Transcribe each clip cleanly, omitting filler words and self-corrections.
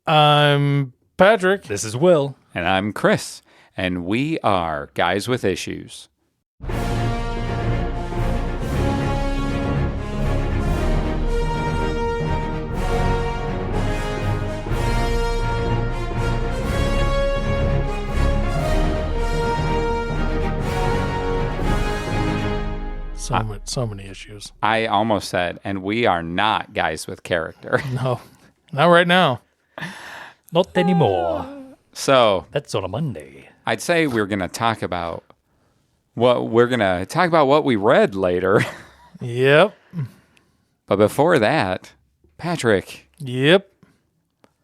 I'm Patrick. This is Will. And I'm Chris. And we are Guys with Issues. So many issues. I almost said, and we are not guys with character. No, not right now. Not anymore. So That's on a Monday. I'd say we're going to talk about what we read later. Yep. But before that, Patrick, Yep.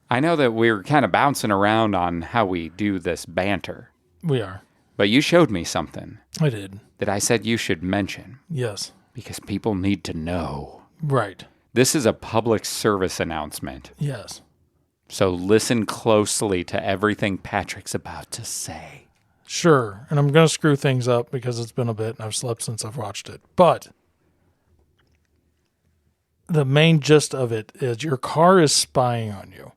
I know that we're kind of bouncing around on how we do this banter, We are. but you showed me something I did. that I said you should mention Yes. because people need to know. Right. This is a public service announcement. Yes. So listen closely to everything Patrick's about to say. Sure. And I'm going to screw things up because it's been a bit and I've slept since I've watched it. But the main gist of it is your car is spying on you.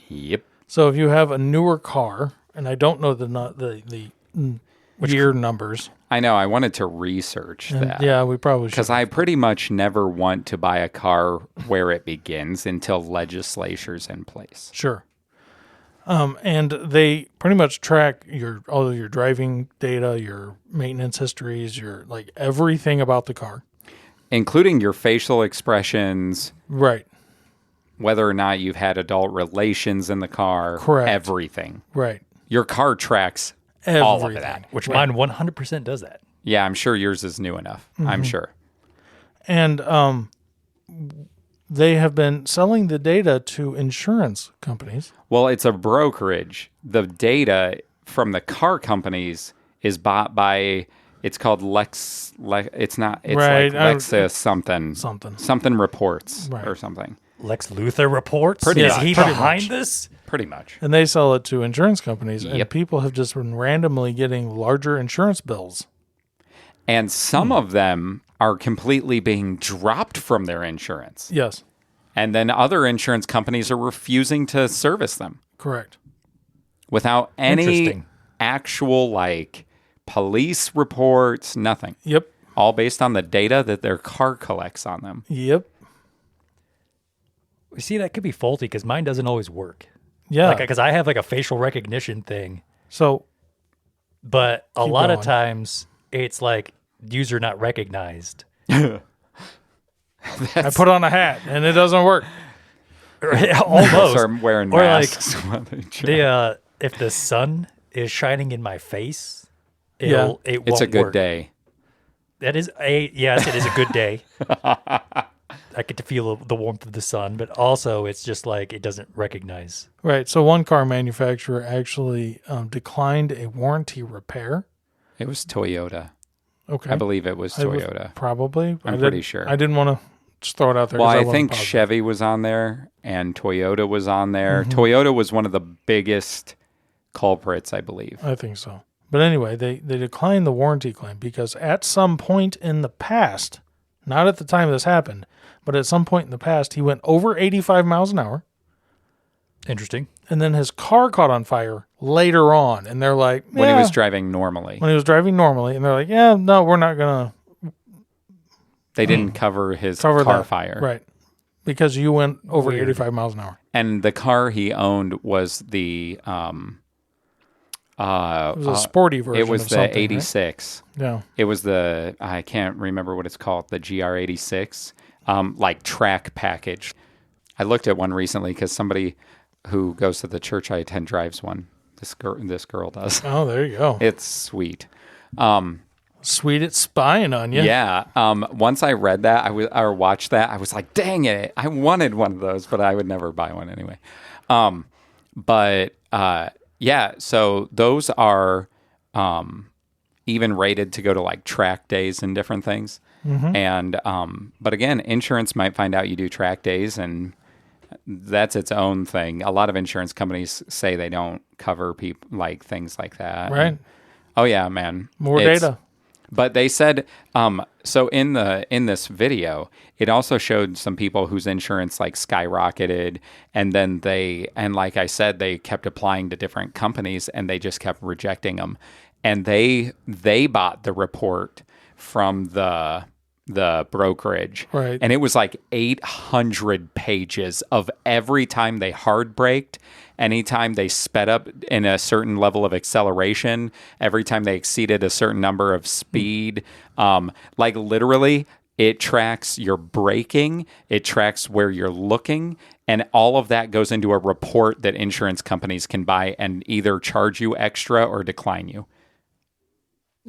Yep. So if you have a newer car, and I don't know the year numbers. I know. I wanted to research And that. yeah, we probably should. Because I pretty much never want to buy a car where it begins until legislature's in place. Sure. And they pretty much track all of your driving data, your maintenance histories, your everything about the car. Including your facial expressions, Right. whether or not you've had adult relations in the car. Correct. Everything. Right. Your car tracks Everything. all of that. Which mine 100% does that. Yeah, I'm sure yours is new enough. I'm sure. And they have been selling the data to insurance companies. Well, it's a brokerage. The data from the car companies is bought by, it's called It's Right. like Lexus something. Something. Reports Right. or something. Lex Luthor reports? Pretty Is much. he Pretty behind much. this? Pretty much. And they sell it to insurance companies. And Yep. people have just been randomly getting larger insurance bills. And some of them are completely being dropped from their insurance. Yes. And then other insurance companies are refusing to service them Correct. without any Interesting. actual police reports, nothing. Yep. All based on the data that their car collects on them. Yep. You see, that could be faulty because mine doesn't always work. Yeah. Because I have a facial recognition thing, So but a Keep lot of going. times it's user not recognized. I put on a hat and it doesn't work. Almost. Are wearing Or masks. while they drive. If the sun is shining in my face, it Yeah. won't It's a good work. day. That is yes, it is a good day. I get to feel the warmth of the sun, but also it's just it doesn't recognize. Right. So one car manufacturer actually declined a warranty repair. It was Toyota. Okay. I believe it was It was Toyota. probably. I'm I pretty didn't- sure. I didn't want to just throw it out there. Well, 'cause I wasn't think positive. Chevy was on there and Toyota was on there. Mm-hmm. Toyota was one of the biggest culprits, I believe. I think so. But anyway, they declined the warranty claim because at some point in the past, not at the time this happened, but at some point in the past, he went over 85 miles an hour, Interesting. and then his car caught on fire later on. And they're like, When he was "Yeah." driving normally. When he was driving normally, and they're like, yeah, no, we're not going They didn't cover his to cover car that. fire. Right. Because you went over Weird. 85 miles an hour. And the car he owned was the It was a sporty version it was of the something, 86. Right? Yeah. It was the, I can't remember what it's called, the GR86, track package. I looked at one recently because somebody who goes to the church I attend drives one. This girl does. Oh, there you go. It's sweet. Sweet, it's spying on you. Yeah. Once I read that, or watched that, I was like, dang it. I wanted one of those, but I would never buy one anyway. Yeah, so those are even rated to go to track days and different things. Mm-hmm. And but again, insurance might find out you do track days, and that's its own thing. A lot of insurance companies say they don't cover people things like that. Right. Oh yeah, man. More It's data. But they said, so in this video, it also showed some people whose insurance like skyrocketed, and then like I said, they kept applying to different companies, and they just kept rejecting them, and they bought the report from the brokerage, Right. and it was like 800 pages of every time they hard braked, anytime they sped up in a certain level of acceleration, every time they exceeded a certain number of speed. Like literally, it tracks your braking, it tracks where you're looking, and all of that goes into a report that insurance companies can buy and either charge you extra or decline you.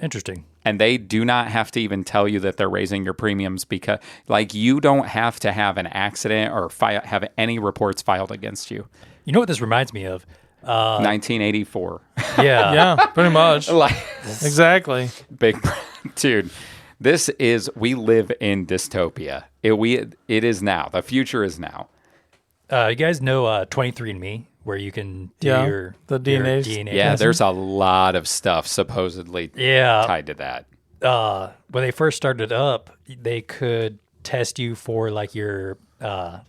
Interesting. And they do not have to even tell you that they're raising your premiums, because like you don't have to have an accident or have any reports filed against you. You know what this reminds me of? 1984. Yeah. Yeah, pretty much. Like Exactly. big dude. We live in dystopia. It is now. The future is now. You guys know 23andMe, where you can do Yeah, your the your DNA. DNA Yeah, testing? there's a lot of stuff supposedly tied to that. When they first started up, they could test you for like your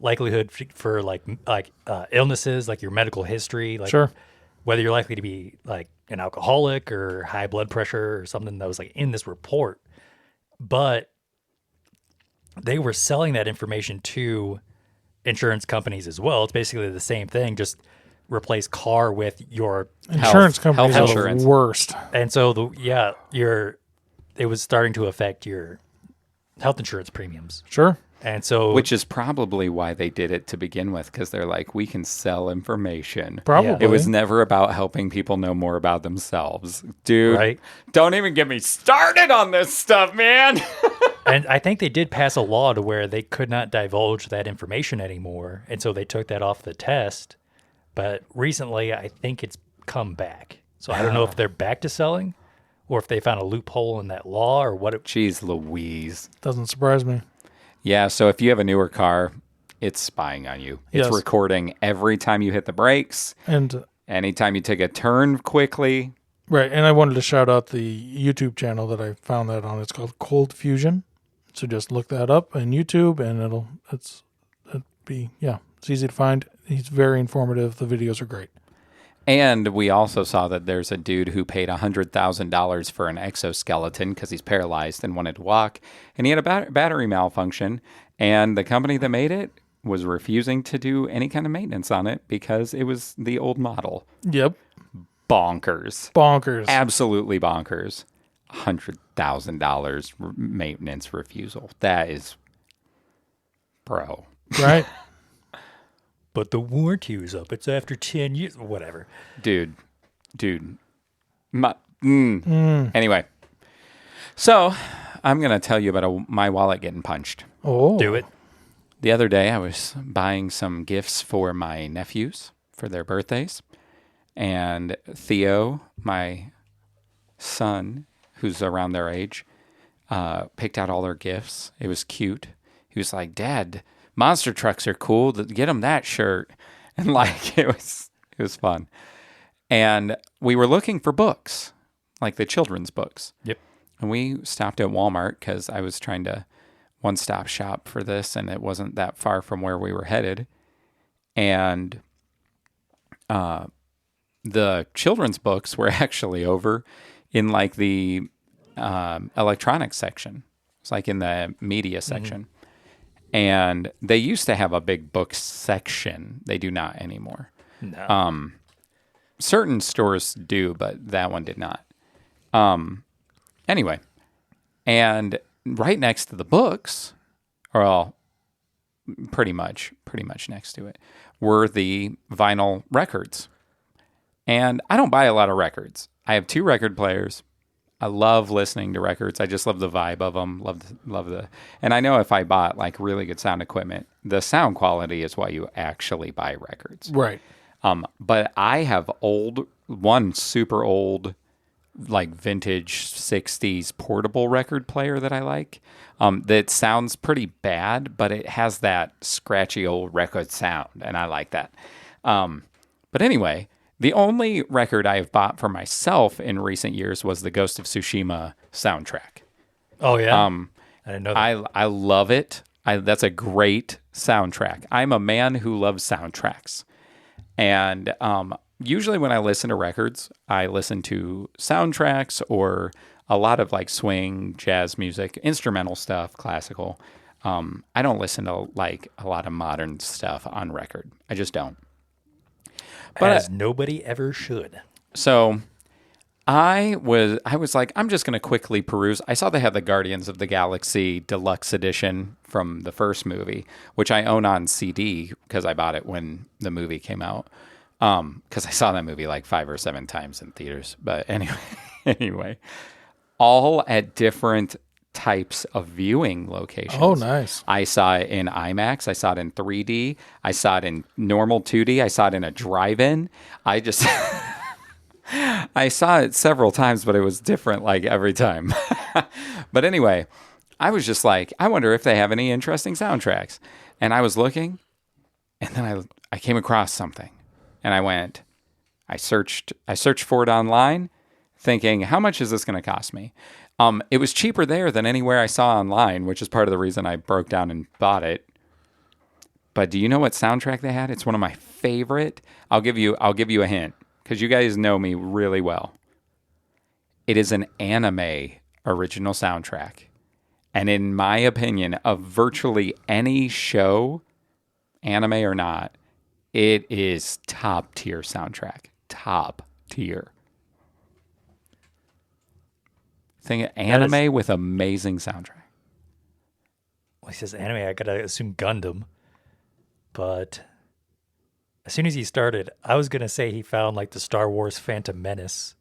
likelihood for like illnesses, like your medical history, like Sure. whether you're likely to be like an alcoholic or high blood pressure or something that was like in this report. But they were selling that information to insurance companies as well. It's basically the same thing, just replace car with your Insurance companies health are insurance. the worst. and so it was starting to affect your health insurance premiums. Sure. And so Which is probably why they did it to begin with, because they're like, we can sell information. Probably. It was never about helping people know more about themselves. Dude, Right. Don't even get me started on this stuff, man. and I think they did pass a law to where they could not divulge that information anymore. And so they took that off the test. But recently, I think it's come back. So I don't know if they're back to selling or if they found a loophole in that law or what. Jeez Louise. Doesn't surprise me. Yeah, so if you have a newer car, it's spying on you. It's Yes. recording every time you hit the brakes, And anytime you take a turn quickly. right, and I wanted to shout out the YouTube channel that I found that on. It's called Cold Fusion. So just look that up on YouTube, and it's easy to find. He's very informative. The videos are great. And we also saw that there's a dude who paid $100,000 for an exoskeleton because he's paralyzed and wanted to walk. And he had a battery malfunction. And the company that made it was refusing to do any kind of maintenance on it because it was the old model. Yep. Bonkers. Bonkers. Absolutely bonkers. $100,000 maintenance refusal. That is, bro. Right? But the warranty was up. It's after 10 years. Whatever. Dude. Anyway, so I'm going to tell you about my wallet getting punched. Oh. Do it. The other day, I was buying some gifts for my nephews for their birthdays. And Theo, my son, who's around their age, picked out all their gifts. It was cute. He was like, Dad, monster trucks are cool. Get them that shirt. And like, it was fun. And we were looking for books, like the children's books. Yep. And we stopped at Walmart because I was trying to one-stop shop for this, and it wasn't that far from where we were headed. And the children's books were actually over in like the electronics section. It's like in the media section. And they used to have a big book section. They do not anymore. No. Certain stores do, but that one did not. Anyway, and right next to the books, or pretty much next to it, were the vinyl records. And I don't buy a lot of records. I have 2 record players. I love listening to records. I just love the vibe of them. Love the, and I know if I bought like really good sound equipment, the sound quality is why you actually buy records. Right. But I have one super old, like vintage 60s portable record player that I like. That sounds pretty bad, but it has that scratchy old record sound, and I like that. But anyway, The only record I have bought for myself in recent years was the Ghost of Tsushima soundtrack. Oh yeah. I didn't know that. I love it. That's a great soundtrack. I'm a man who loves soundtracks. And usually when I listen to records, I listen to soundtracks or a lot of like swing, jazz music, instrumental stuff, classical. I don't listen to like a lot of modern stuff on record. I just don't. But As nobody ever should. so I was like, I'm just going to quickly peruse. I saw they had the Guardians of the Galaxy Deluxe Edition from the first movie, which I own on CD because I bought it when the movie came out. Because I saw that movie like 5 or 7 times in theaters. But anyway, all at different types of viewing locations. Oh, nice. I saw it in IMAX. I saw it in 3D. I saw it in normal 2D. I saw it in a drive-in. I saw it several times, but it was different like every time. But anyway, I was just like, I wonder if they have any interesting soundtracks. And I was looking, and then I came across something. And I searched for it online, thinking, how much is this going to cost me? It was cheaper there than anywhere I saw online, which is part of the reason I broke down and bought it. But do you know what soundtrack they had? It's one of my favorite. I'll give you a hint because you guys know me really well. It is an anime original soundtrack. And in my opinion, of virtually any show, anime or not, it is top tier soundtrack. Top tier. Anime with amazing soundtrack. Well, he says anime, I gotta assume Gundam. But as soon as he started, I was gonna say he found like the Star Wars Phantom Menace.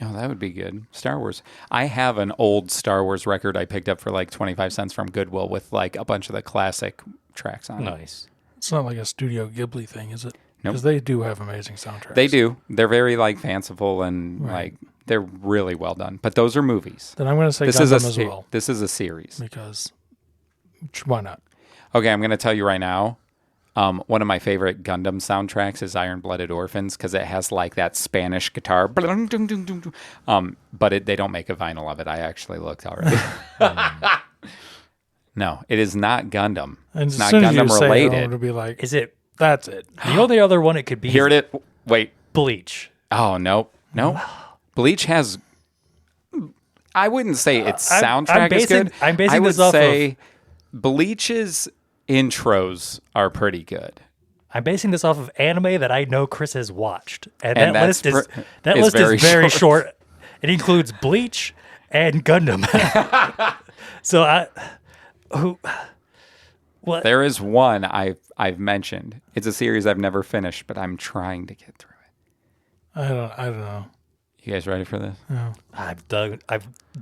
Oh, that would be good. Star Wars. I have an old Star Wars record I picked up for like 25 cents from Goodwill with like a bunch of the classic tracks on it. Nice. It's not like a Studio Ghibli thing, is it? Nope. Because they do have amazing soundtracks. They do. They're very like fanciful and like they're really well done. But those are movies. Then I'm going to say This Gundam is as well. This is a series. Because why not? Okay, I'm going to tell you right now. One of my favorite Gundam soundtracks is Iron Blooded Orphans because it has like that Spanish guitar. But they don't make a vinyl of it. I actually looked already. No, it is not Gundam. And It's as not soon as you Gundam say it, I'm related. going to be like, Is it that's it. the only other one it could be? Heard it? Wait. Bleach. Oh, no. Bleach has... I wouldn't say its soundtrack is good. I'm basing I would this off say Bleach's intros are pretty good. I'm basing this off of anime that I know Chris has watched, and And that list that's is very very short. short. It includes Bleach and Gundam. So what? There is one I've mentioned. It's a series I've never finished, but I'm trying to get through it. I don't know. You guys ready for this? I've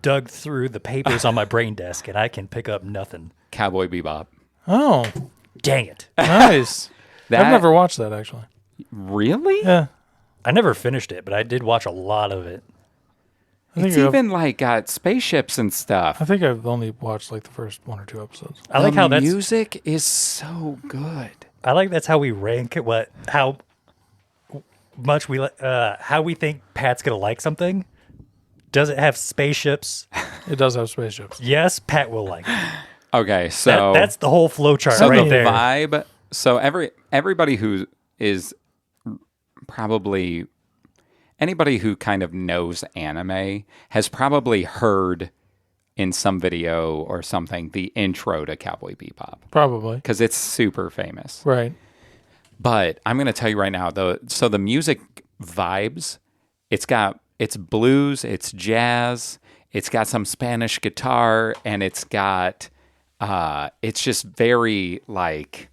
dug through the papers on my brain desk, and I can pick up nothing. Cowboy Bebop. Oh, Dang it! nice. That, I've never watched that, actually. Really? Yeah. I never finished it, but I did watch a lot of it. It's even like got spaceships and stuff. I think I've only watched like the first 1 or 2 episodes. I like how that's music is so good. I like that's how we rank how much how we think Pat's gonna like something. Does it have spaceships? It does have spaceships. Yes, Pat will like it. Okay, so That's the whole flow chart so right the there. vibe. So everybody who is probably anybody who kind of knows anime has probably heard in some video or something the intro to Cowboy Bebop Probably. because it's super famous. Right. But I'm going to tell you right now, so the music vibes, it's blues, it's jazz, it's got some Spanish guitar, and it's got, it's just very like,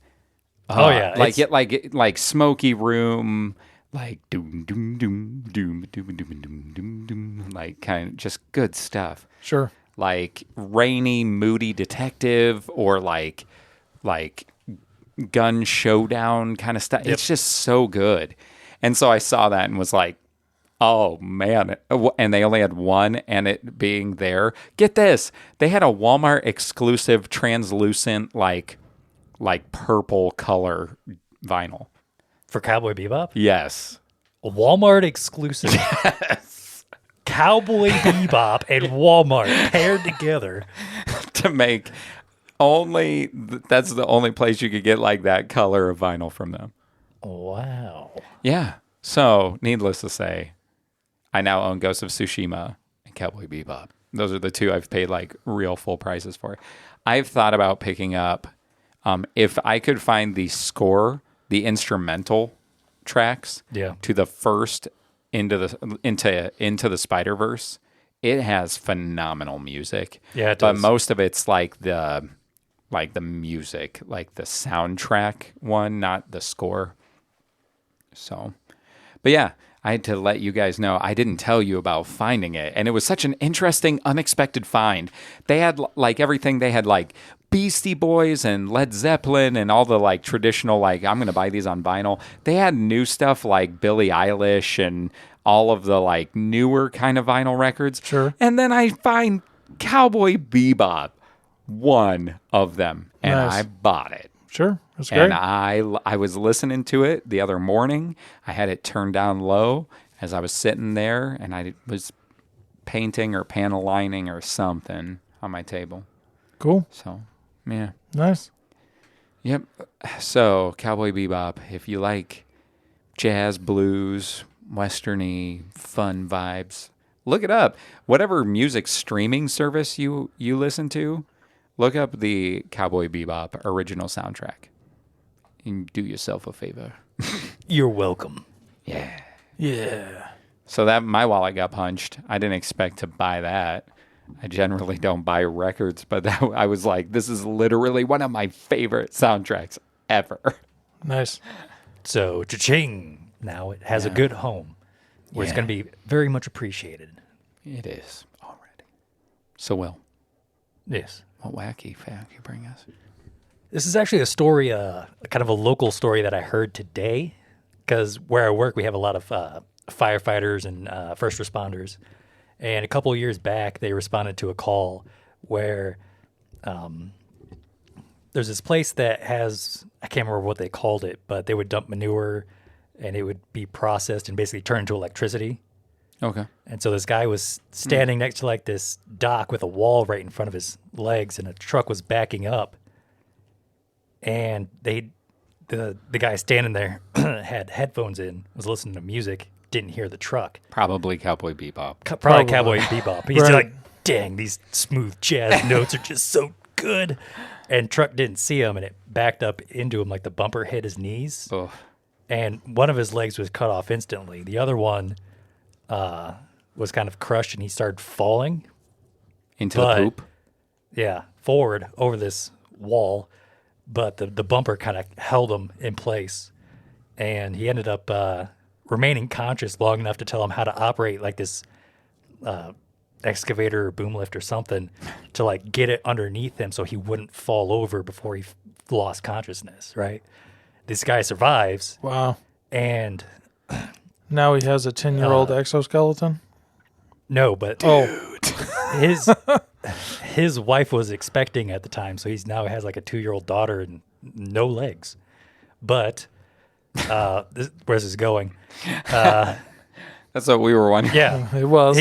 like smoky room, like doom doom doom doom doom doom doom doom doom, like kind of just good stuff. Sure. Like rainy, moody detective, or like gun showdown kind of stuff. Yep. It's just so good. And so I saw that and was like, oh man. And they only had one, and it being there. Get this. They had a Walmart exclusive translucent like purple color vinyl. For Cowboy Bebop? Yes. A Walmart exclusive. Cowboy Bebop and Walmart paired together. To make that's the only place you could get like that color of vinyl from them. Wow. Yeah. So, needless to say, I now own Ghost of Tsushima and Cowboy Bebop. Those are the two I've paid like real full prices for. I've thought about picking up, if I could find the score, the instrumental tracks to the first into the Spider-Verse. It has phenomenal music. Yeah, it but does. most of it's like the music, like the soundtrack one, not the score. So, but yeah, I had to let you guys know. I didn't tell you about finding it, and it was such an interesting, unexpected find. They had like everything. They had like Beastie Boys and Led Zeppelin and all the like traditional, like, I'm going to buy these on vinyl. They had new stuff like Billie Eilish and all of the like newer kind of vinyl records. Sure. And then I find Cowboy Bebop, one of them, and Nice. I bought it. Sure. That's great. And I was listening to it the other morning. I had it turned down low as I was sitting there, and I was painting or panel lining or something on my table. Cool. So, yeah. Nice. Yep. So, Cowboy Bebop, if you like jazz, blues, westerny, fun vibes, look it up. Whatever music streaming service you listen to, look up the Cowboy Bebop original soundtrack. And do yourself a favor. You're welcome. Yeah. Yeah. So that my wallet got punched. I didn't expect to buy that. I generally don't buy records, but I was like, this is literally one of my favorite soundtracks ever. Nice. So, cha-ching. Now it has a good home where it's Yeah. going to be very much appreciated. It is already. So, Will, Yes. what wacky fact you bring us? This is actually a story, kind of a local story that I heard today. Because where I work, we have a lot of firefighters and first responders. And a couple of years back, they responded to a call where there's this place that has, I can't remember what they called it, but they would dump manure and it would be processed and basically turn into electricity. Okay. And so this guy was standing next to like this dock with a wall right in front of his legs, and a truck was backing up. And the guy standing there had headphones in, was listening to music, didn't hear the truck. Probably Cowboy Bebop. Probably Probably. Cowboy Bebop. He's Right. like, dang, these smooth jazz notes are just so good. And truck didn't see him, and it backed up into him, like the bumper hit his knees. Ugh. And one of his legs was cut off instantly. The other one was kind of crushed, and he started falling. Into But- the poop. Yeah, forward over this wall, but the bumper kind of held him in place, and he ended up remaining conscious long enough to tell him how to operate like this excavator or boom lift or something to like get it underneath him so he wouldn't fall over before he lost consciousness. Right, this guy survives, Wow. and Now he has a 10-year-old exoskeleton. no, but his wife was expecting at the time, so he's now has like a 2-year-old daughter and no legs. But where's this going? That's what we were wondering. Yeah, It was.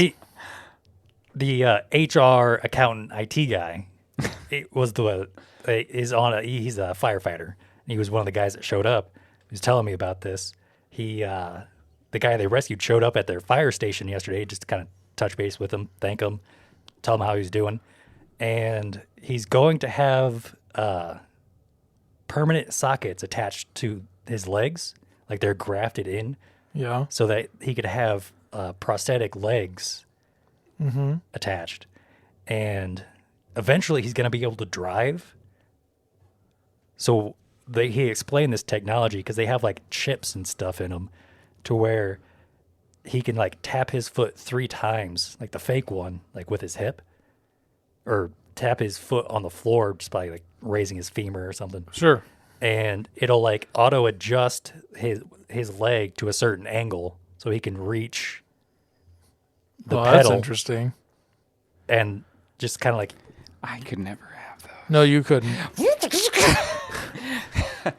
the HR accountant IT guy. It was he's a firefighter. And he was one of the guys that showed up. He was telling me about this. The guy they rescued showed up at their fire station yesterday just to kind of touch base with him, thank him, tell him how he's doing. And he's going to have permanent sockets attached to his legs, like they're grafted in, Yeah. so that he could have prosthetic legs attached. And eventually he's going to be able to drive. So he explained this technology because they have like chips and stuff in them to where he can like tap his foot 3 times, like the fake one, like with his hip, or tap his foot on the floor just by like raising his femur or something. Sure. And it'll like auto adjust his leg to a certain angle so he can reach the Well, that's pedal interesting. and just kind of like, I could never have those. No, you couldn't.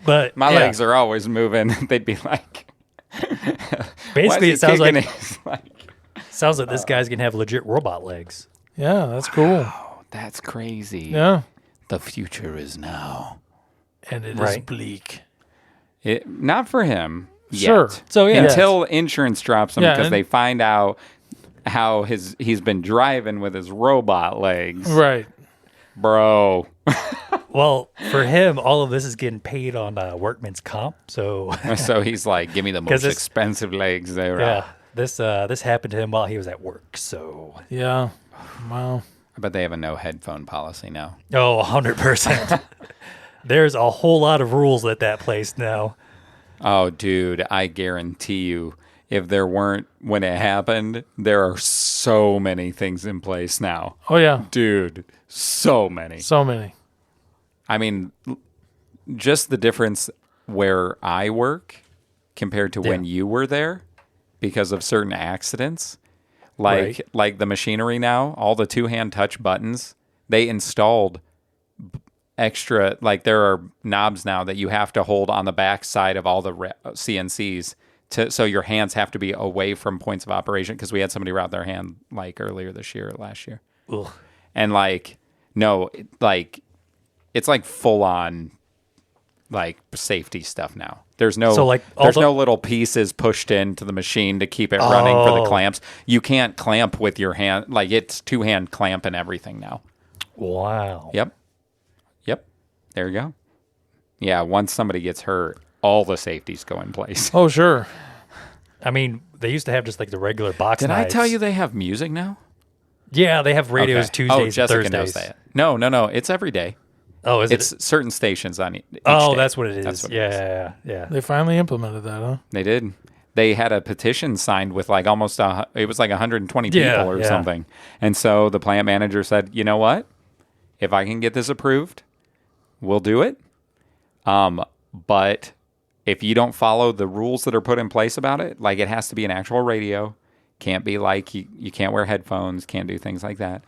but My yeah. legs are always moving. They'd be like, Basically, it sounds like like this guy's gonna have legit robot legs. Yeah, that's cool. that's crazy. Yeah. The future is now. And it is Right. bleak. Not for him. Sure. Yet. So, yeah. Until insurance drops him Yeah, because and- they find out how he's been driving with his robot legs. Right. Bro. Well, for him, all of this is getting paid on workman's comp. So So he's like, give me the 'Cause most it's- expensive legs there. yeah, this happened to him while he was at work. So Yeah. Wow. I bet they have a no headphone policy now. 100%. There's a whole lot of rules at that place now. Oh, dude, I guarantee you, if there weren't when it happened, there are so many things in place now. Oh, yeah. Dude, so many. So many. I mean, just the difference where I work compared to when you were there because of certain accidents. Like the machinery now, all the two-hand touch buttons, they installed extra, like there are knobs now that you have to hold on the back side of all the CNCs so your hands have to be away from points of operation because we had somebody route their hand like earlier this year or last year. Ugh. And it's like full on like safety stuff now. There's no So, like, there's no little pieces pushed into the machine to keep it running for the clamps. You can't clamp with your hand, like it's two-hand clamp and everything now. Wow. Yep. There you go. Yeah, once somebody gets hurt, all the safeties go in place. Oh, sure. I mean, they used to have just like the regular box Did I knives. tell you they have music now? Yeah, they have radios Okay. Tuesdays and Jessica Thursdays. knows that. No, it's every day. Oh, is It's it? certain stations on each Oh, day. that's what it is. That's what it Yeah, yeah. They finally implemented that, huh? They did. They had a petition signed with like almost it was like 120 people Yeah, or yeah. something. And so the plant manager said, "You know what? If I can get this approved, we'll do it. But if you don't follow the rules that are put in place about it, like it has to be an actual radio, can't be like you can't wear headphones, can't do things like that.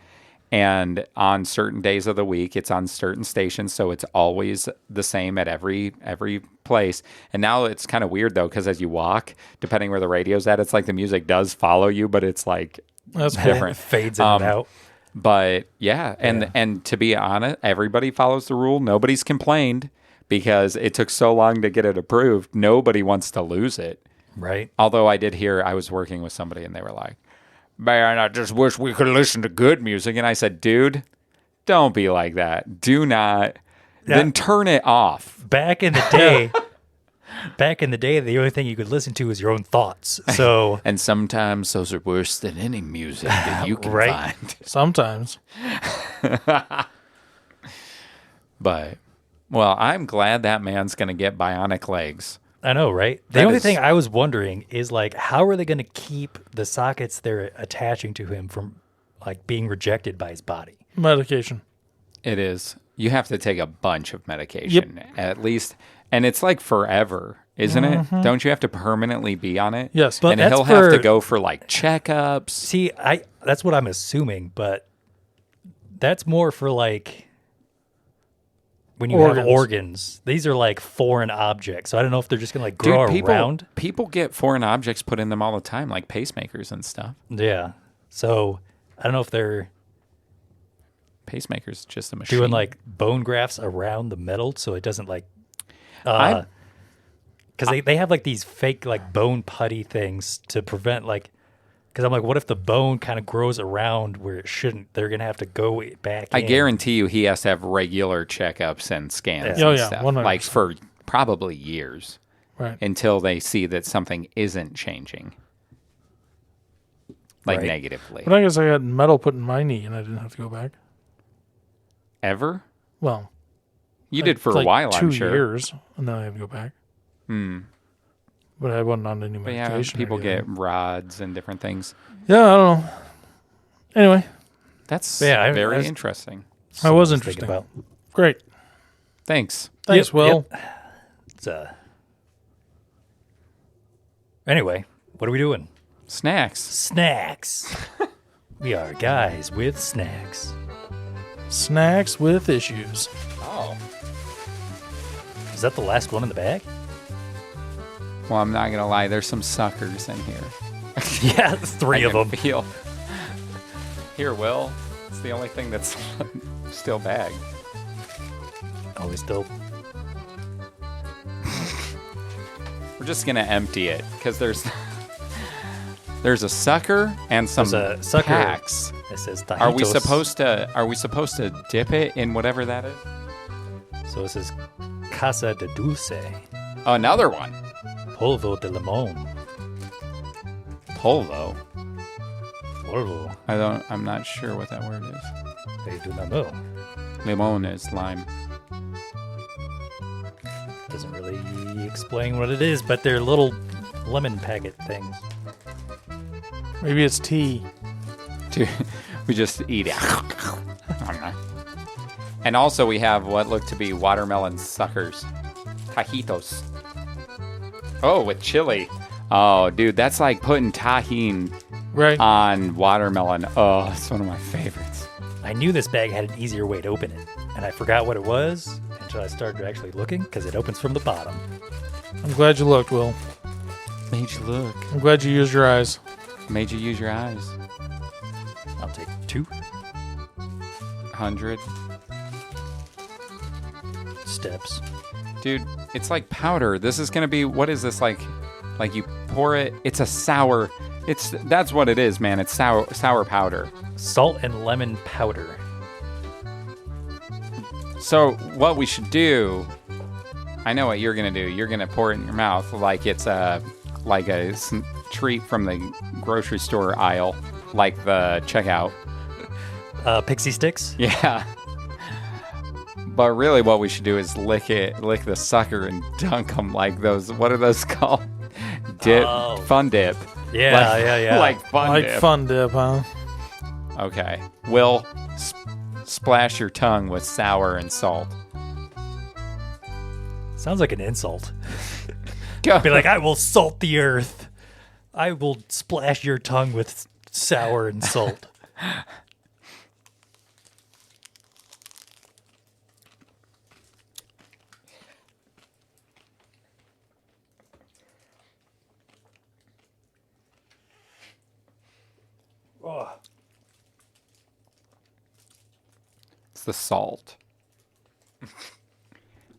And on certain days of the week, it's on certain stations, so it's always the same at every place. And now it's kind of weird though, because as you walk, depending where the radio's at, it's like the music does follow you, but it's like That's cool. different. Fades in and out. But yeah, and to be honest, everybody follows the rule. Nobody's complained because it took so long to get it approved. Nobody wants to lose it. Right. Although I did hear, I was working with somebody and they were like, "Man, I just wish we could listen to good music." And I said, "Dude, don't be like that. Do not. Yeah. Then turn it off." Back in the day, the only thing you could listen to was your own thoughts. So And sometimes those are worse than any music that you can Right. find. Sometimes. But, well, I'm glad that man's going to get bionic legs. I know, right? The That only is- thing I was wondering is like, how are they going to keep the sockets they're attaching to him from like being rejected by his body? Medication. It is. You have to take a bunch of medication, at least. And it's like forever, isn't it? Don't you have to permanently be on it? Yes. But And that's he'll have to for- go for like checkups. See, that's what I'm assuming, but that's more for like when you have organs. These are like foreign objects, so I don't know if they're just gonna like grow around. People get foreign objects put in them all the time, like pacemakers and stuff. Yeah, so I don't know if they're Pacemakers, just a machine. doing like bone grafts around the metal, so it doesn't like. I- Because they have like these fake like bone putty things to prevent like. Because I'm like, what if the bone kind of grows around where it shouldn't? They're gonna have to go back. I in. guarantee you, he has to have regular checkups and scans Yeah. Oh, and yeah, stuff, 100%. like for probably years Right. until they see that something isn't changing, like Right. negatively. But I guess I got metal put in my knee and I didn't have to go back. Ever? Well, You did for like a while, 2 I'm sure. years, and then I had to go back. But I wasn't on any But yeah, medication. or people get anything. rods and different things. Yeah, I don't know. Anyway, That's Yeah, I very was- interesting. that was Thinking interesting. about. Great. Thanks. Thanks, Yep, Will. It's Anyway, what are we doing? Snacks. Snacks. We are guys with snacks. Snacks with issues. Oh. Is that the last one in the bag? Well, I'm not gonna lie. There's some suckers in here. Yeah, 3 of them. Feel. Here, Will. It's the only thing that's still bagged. Oh, we still. We're just gonna empty it because there's a sucker and some There's a sucker. packs. It says tajitos. Are we supposed to dip it in whatever that is? So it says Casa de Dulce. Oh, another one. Polvo de limón. Polvo. Polvo. I'm not sure what that word is. They do not know. Limon is lime. Doesn't really explain what it is, but they're little lemon packet things. Maybe it's tea. Dude, we just eat it. And also we have what look to be watermelon suckers. Tajitos. Oh, with chili. Oh, dude, that's like putting tahini Right. on watermelon. Oh, it's one of my favorites. I knew this bag had an easier way to open it, and I forgot what it was until I started actually looking, because it opens from the bottom. I'm glad you looked, Will. Made you look. I'm glad you used your eyes. Made you use your eyes. I'll take 2 100. steps. Dude, it's like powder. This is gonna be, what is this like? Like you pour it. It's a sour. That's what it is, man. It's sour powder. Salt and lemon powder. So what we should do, I know what you're gonna do. You're gonna pour it in your mouth like it's a treat from the grocery store aisle, like the checkout. Pixie sticks? Yeah. But really what we should do is lick the sucker and dunk them like those, what are those called? Dip, Oh. Fun dip. Yeah, yeah. Like fun Like dip. fun dip, huh? Okay. Will, splash your tongue with sour and salt. Sounds like an insult. Go. Be like, I will salt the earth. I will splash your tongue with sour and salt. Oh. It's the salt.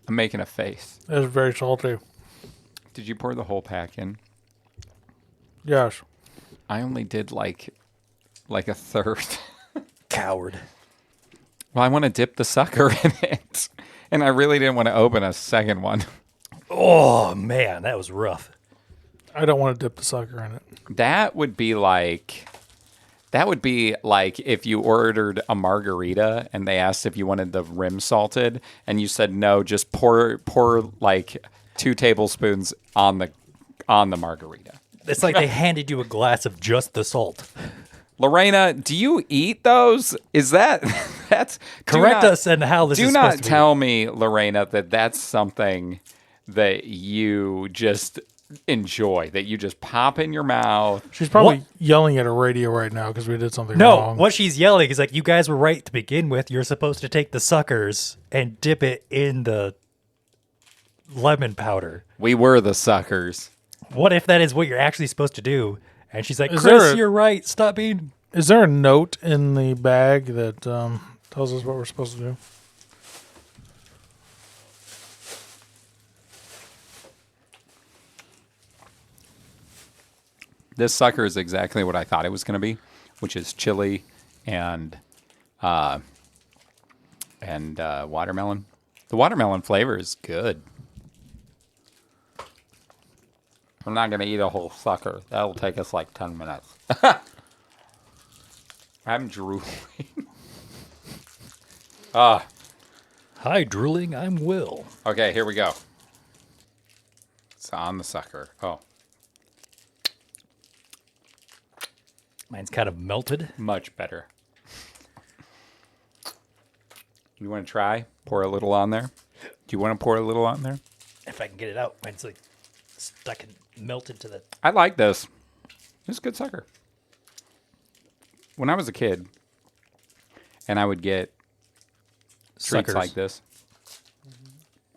I'm making a face. It's very salty. Did you pour the whole pack in? Yes. I only did like a third. Coward. Well, I want to dip the sucker in it. And I really didn't want to open a second one. Oh, man, that was rough. I don't want to dip the sucker in it. That would be like if you ordered a margarita and they asked if you wanted the rim salted and you said no, just pour like 2 tablespoons on the margarita. It's like they handed you a glass of just the salt. Lorena, do you eat those? Is that's Correct us on how this is Do supposed not to be. tell me, Lorena, that that's something that you just enjoy, that you just pop in your mouth. She's probably What? yelling at her radio right now because we did something No, wrong. what she's yelling is like, you guys were right to begin with. You're supposed to take the suckers and dip it in the lemon powder. We were the suckers. What if that is what you're actually supposed to do? And she's like, Is Chris, there a- you're right. Stop being... Is there a note in the bag that tells us what we're supposed to do? This sucker is exactly what I thought it was going to be, which is chili and watermelon. The watermelon flavor is good. I'm not going to eat a whole sucker. That'll take us like 10 minutes. I'm drooling. Hi, drooling. I'm Will. Okay, here we go. It's on the sucker. Oh, Mine's kind of melted. much better. You want to try? Pour a little on there? Do you want to pour a little on there? If I can get it out. Mine's like stuck and melted to the... I like this. It's a good sucker. When I was a kid, and I would get treats Suckers. like this,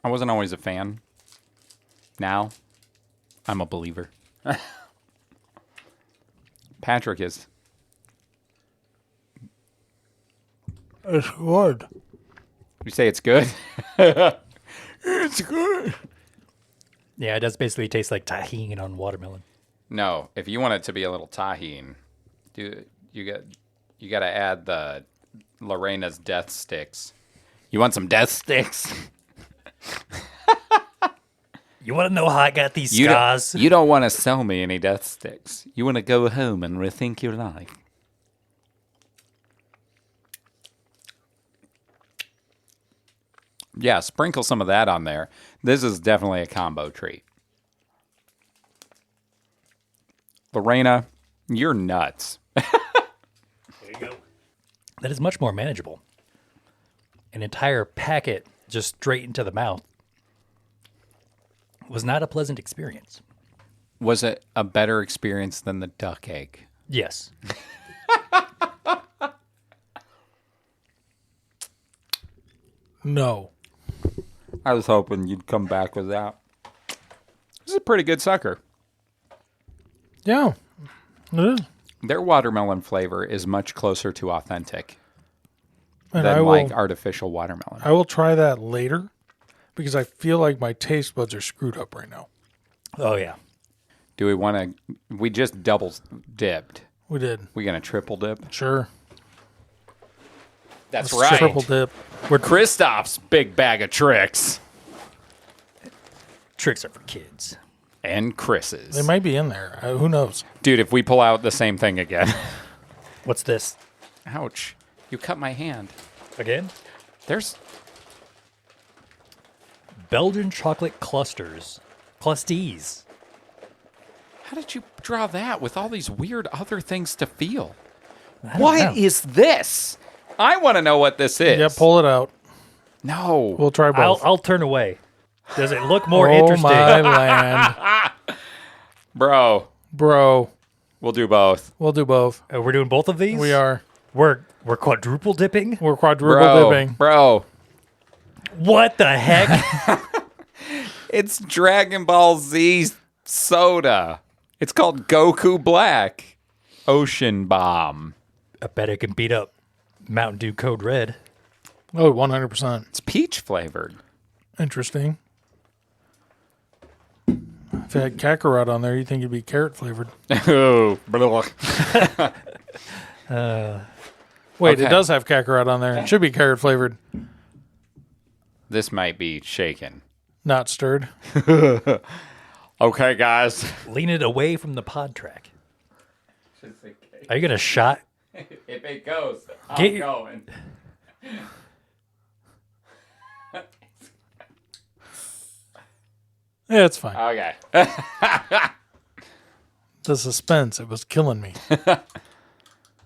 I wasn't always a fan. Now, I'm a believer. Patrick is. It's good. You say it's good? It's good. Yeah, it does basically taste like tahini on watermelon. No, if you want it to be a little tahine, you got to add the Lorena's death sticks. You want some death sticks? You want to know how I got these You scars? you don't want to sell me any death sticks. You want to go home and rethink your life. Yeah, sprinkle some of that on there. This is definitely a combo treat. Lorena, you're nuts. There you go. That is much more manageable. An entire packet just straight into the mouth was not a pleasant experience. Was it a better experience than the duck egg? Yes. No. I was hoping you'd come back with that. This is a pretty good sucker. Yeah. It is. Their watermelon flavor is much closer to authentic And than I will, like artificial watermelon. I will try that later because I feel like my taste buds are screwed up right now. Oh, yeah. Do we want to? We just double dipped. We did. We gonna triple dip? Sure. That's Let's right. Triple dip. We're Kristoff's big bag of tricks Tricks are for kids. and Chris's. They might be in there. Who knows? Dude, if we pull out the same thing again. What's this? Ouch. You cut my hand. Again? There's Belgian chocolate clusters. Clusties. How did you draw that with all these weird other things to feel? I don't What know. is this? I want to know what this is. Yeah, pull it out. No. We'll try both. I'll turn away. Does it look more oh interesting? my land. Bro, Bro, we'll do both. we'll do both. We're doing both of these? We are. We're quadruple dipping? We're quadruple dipping. Bro, What the heck? it's Dragon Ball Z soda. It's called Goku Black. Ocean Bomb. I bet it can beat up Mountain Dew Code Red. Oh, 100%. It's peach flavored. Interesting. If it had Kakarot on there, you'd think it'd be carrot flavored. Oh, blah. Wait, Okay. it does have Kakarot on there. It should be carrot flavored, This might be shaken. not stirred. Okay, guys. Lean it away from the pod track. Are you going to shot? If it goes, I'm Get- going. Yeah, it's fine. Okay. The suspense, it was killing me.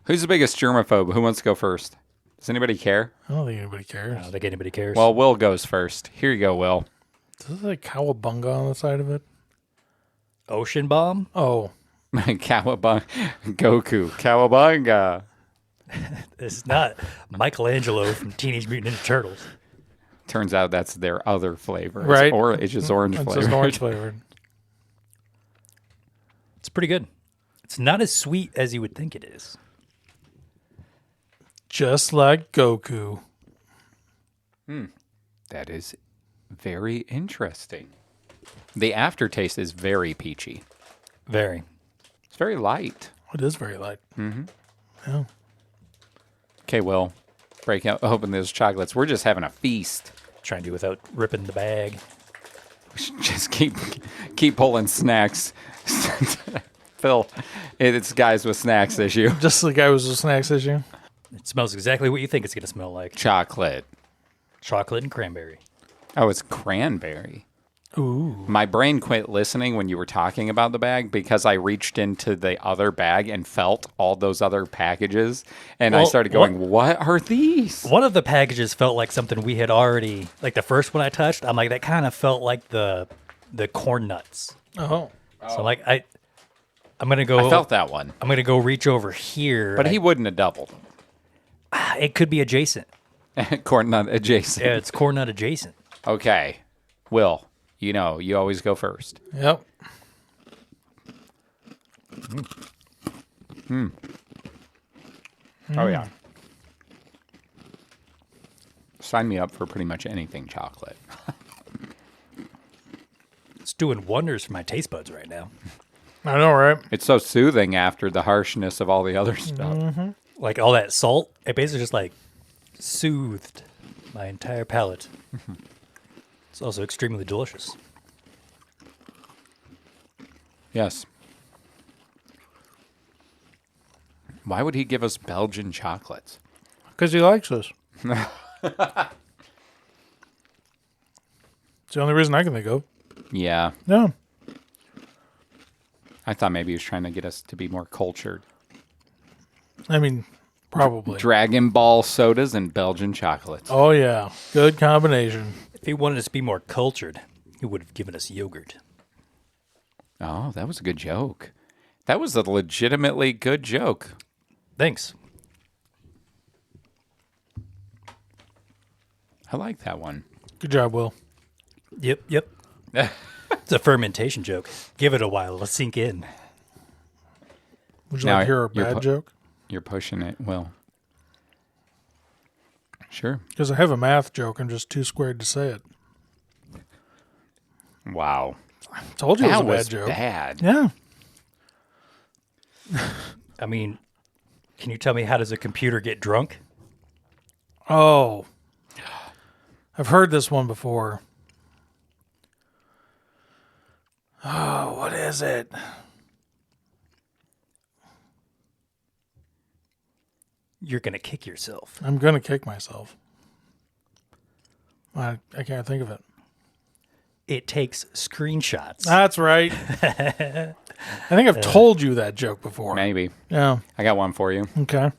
Who's the biggest germaphobe? Who wants to go first? Does anybody care? I don't think anybody I cares. don't think anybody cares. Well, Will goes first. Here you go, Will. Does it say cowabunga on the side of it? Ocean Bomb? Oh, Cowabunga. Goku. Cowabunga. It's not Michelangelo from Teenage Mutant Ninja Turtles. Turns out that's their other flavor. Right. Or it's just orange it's flavor. just orange flavored. It's pretty good. It's not as sweet as you would think it is. Just like Goku. That is very interesting. The aftertaste is very peachy. Very. It's very light. It is very light. Mm-hmm. Yeah. Okay, Will, break out, open those chocolates. We're just having a feast. Trying to do without ripping the bag. Just keep pulling snacks. Phil, it's guys with snacks issue. Just the guy with the snacks issue. It smells exactly what you think it's going to smell like. Chocolate. Chocolate and cranberry. Oh, it's cranberry. Ooh. My brain quit listening when you were talking about the bag because I reached into the other bag and felt all those other packages. And I Well, started going, what are these? One of the packages felt like something we had already, like the first one I touched, I'm like, that kind of felt like the corn nuts. Oh. So like I'm going to go, I felt that one. I'm going to go reach over here. But he wouldn't have doubled. It could be adjacent. Corn nut adjacent. Yeah, it's corn nut adjacent. Okay. Will, you know, you always go first. Yep. Oh, yeah. Sign me up for pretty much anything chocolate. It's doing wonders for my taste buds right now. I know, right? It's so soothing after the harshness of all the other stuff. Like all that salt, it basically just like soothed my entire palate. It's also extremely delicious. Yes. Why would he give us Belgian chocolates? Because he likes us. It's the only reason I can think of. Yeah. Yeah. I thought maybe he was trying to get us to be more cultured. I mean, probably. Dragon Ball sodas and Belgian chocolates. Oh, yeah. Good combination. If he wanted us to be more cultured, he would have given us yogurt. Oh, that was a good joke. That was a legitimately good joke. Thanks. I like that one. Good job, Will. Yep. It's a fermentation joke. Give it a while. Let's sink in. Would you Now, like to hear a you're bad joke? You're pushing it, Will. Sure. Because I have a math joke. I'm just too squared to say it. Wow. Told you it That was a was bad joke. bad. Yeah. I mean, can you tell me how does a computer get drunk? Oh. I've heard this one before. Oh, what is it? You're going to kick yourself. I'm going to kick myself. I can't think of it. It takes screenshots. That's right. I think I've told you that joke before. Maybe. Yeah. I got one for you. Okay.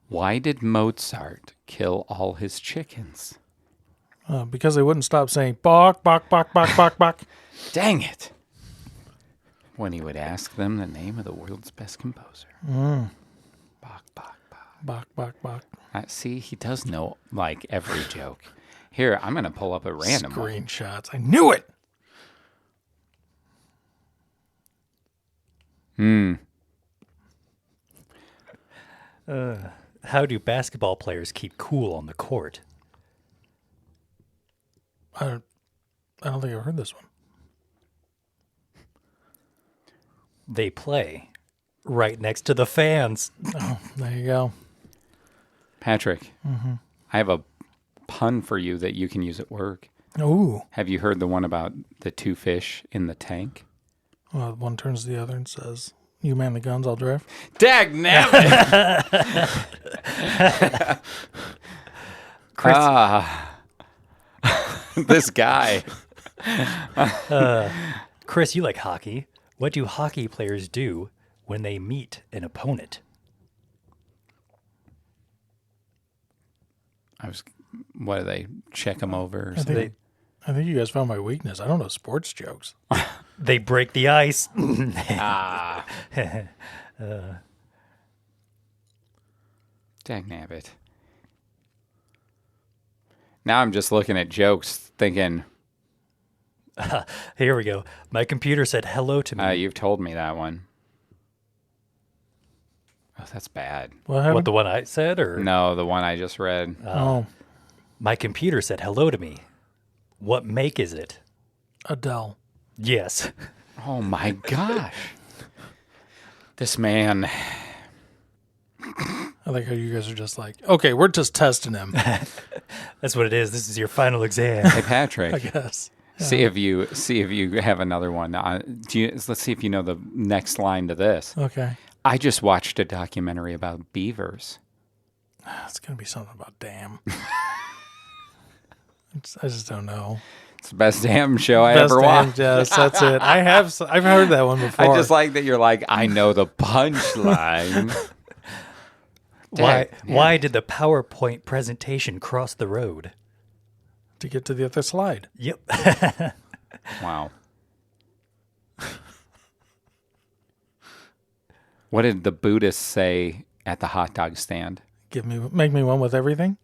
Why did Mozart kill all his chickens? Because they wouldn't stop saying bok, bok, bok, bok, bok, bok. Dang it. When he would ask them the name of the world's best composer. Bach, Bach, Bach. Bok, bok, bok. See, he does know, like, every joke. Here, I'm going to pull up a random one. Screenshots. I knew it. How do basketball players keep cool on the court? I don't think I've heard this one. They play right next to the fans. Oh, there you go. Patrick, I have a pun for you that you can use at work. Ooh. Have you heard the one about the two fish in the tank? Well, one turns to the other and says, "You man the guns, I'll drive." Dag nabbit! Chris, This guy. Chris, you like hockey. What do hockey players do when they meet an opponent? What do they check him over? Or I something? think you guys found my weakness. I don't know sports jokes. They break the ice. Dag nabbit. Now I'm just looking at jokes thinking, Here we go. My computer said hello to me. you've told me that one. Oh, that's bad. What happened? What, the one I said? Or No, the one I just read. Oh, my computer said hello to me. What make is it? Adele. Yes. Oh my gosh. This man. I like how you guys are just like, okay, we're just testing him, That's what it is. This is your final exam. Hey Patrick. I guess. See if you have another one. Let's see if you know the next line to this. Okay. I just watched a documentary about beavers. It's going to be something about damn. I just don't know. It's the best damn show I Best ever damn, watched. yes, that's it. I've heard that one before. I just like that you're like, I know the punchline. Why did the PowerPoint presentation cross the road? to get to the other slide. Yep. Wow. What did the Buddhists say at the hot dog stand? Make me one with everything.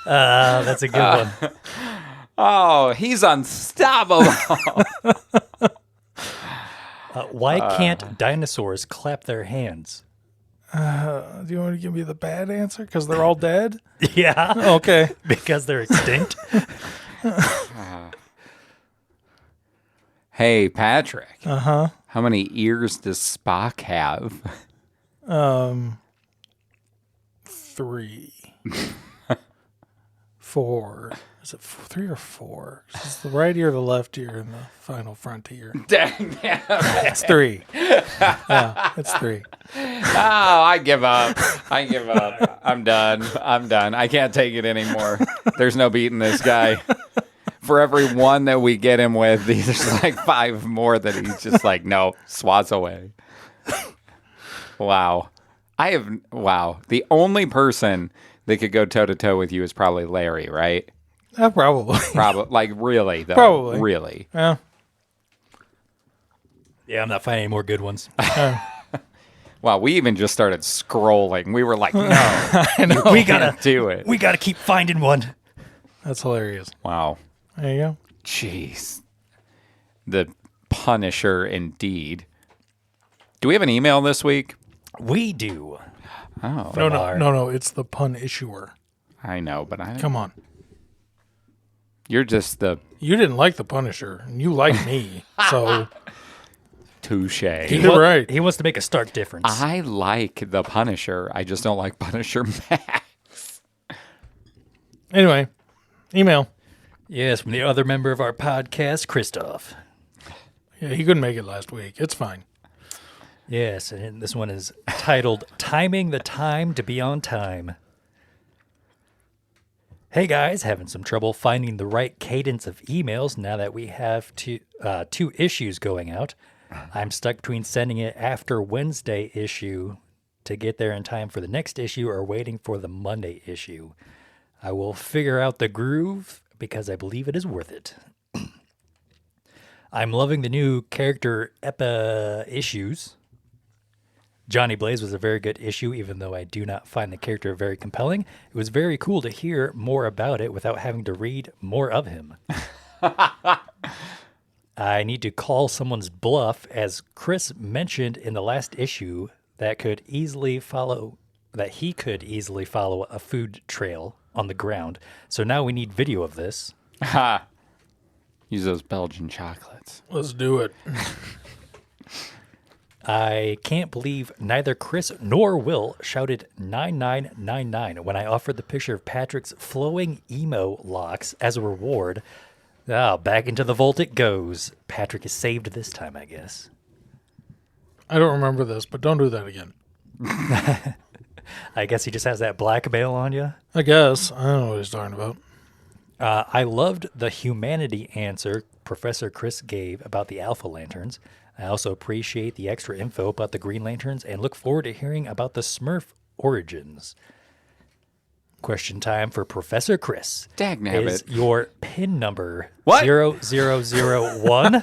That's a good one. Oh, he's unstoppable. Why can't dinosaurs clap their hands? Do you want to give me the bad answer? Because they're all dead? Yeah. Okay. Because they're extinct. Hey, Patrick. Uh-huh. How many ears does Spock have? 3. 4. Is it 3 or 4? It's the right ear or the left ear in the final frontier. Dang it. It's 3. Yeah, it's 3. Oh, I give up. I'm done. I can't take it anymore. There's no beating this guy. For every one that we get him with, there's like 5 more that he's just like, no, swats away. Wow. Wow. The only person that could go toe to toe with you is probably Larry, right? Probably. Probably. Like, really, though. Probably. Really. Yeah. Yeah, I'm not finding any more good ones. Wow, we even just started scrolling. We were like, no, We can't gotta do it. We gotta keep finding one. That's hilarious. Wow. There you go. Jeez. The Punisher, indeed. Do we have an email this week? We do. Oh, No. It's the pun issuer. I know, but Come on. You're just the You didn't like the Punisher, and you like me. So touche. you're right. He wants to make a stark difference. I like the Punisher. I just don't like Punisher Max. Anyway, email. Yes, from the other member of our podcast, Christoph. Yeah, he couldn't make it last week. It's fine. Yes, and this one is titled Timing the Time to Be on Time. Hey guys, having some trouble finding the right cadence of emails now that we have 2 issues going out. I'm stuck between sending it after Wednesday issue to get there in time for the next issue or waiting for the Monday issue. I will figure out the groove because I believe it is worth it. I'm loving the new character issues. Johnny Blaze was a very good issue, even though I do not find the character very compelling. It was very cool to hear more about it without having to read more of him. I need to call someone's bluff, as Chris mentioned in the last issue that he could easily follow a food trail on the ground. So now we need video of this. Ha! Use those Belgian chocolates. Let's do it. I can't believe neither Chris nor Will shouted 9999 when I offered the picture of Patrick's flowing emo locks as a reward. Oh, back into the vault it goes. Patrick is saved this time, I guess. I don't remember this, but don't do that again. I guess he just has that blackmail on you. I guess. I don't know what he's talking about. I loved the humanity answer Professor Chris gave about the Alpha Lanterns. I also appreciate the extra info about the Green Lanterns and look forward to hearing about the Smurf origins. Question time for Professor Chris. Dagnabbit. Is your PIN number What? 0001?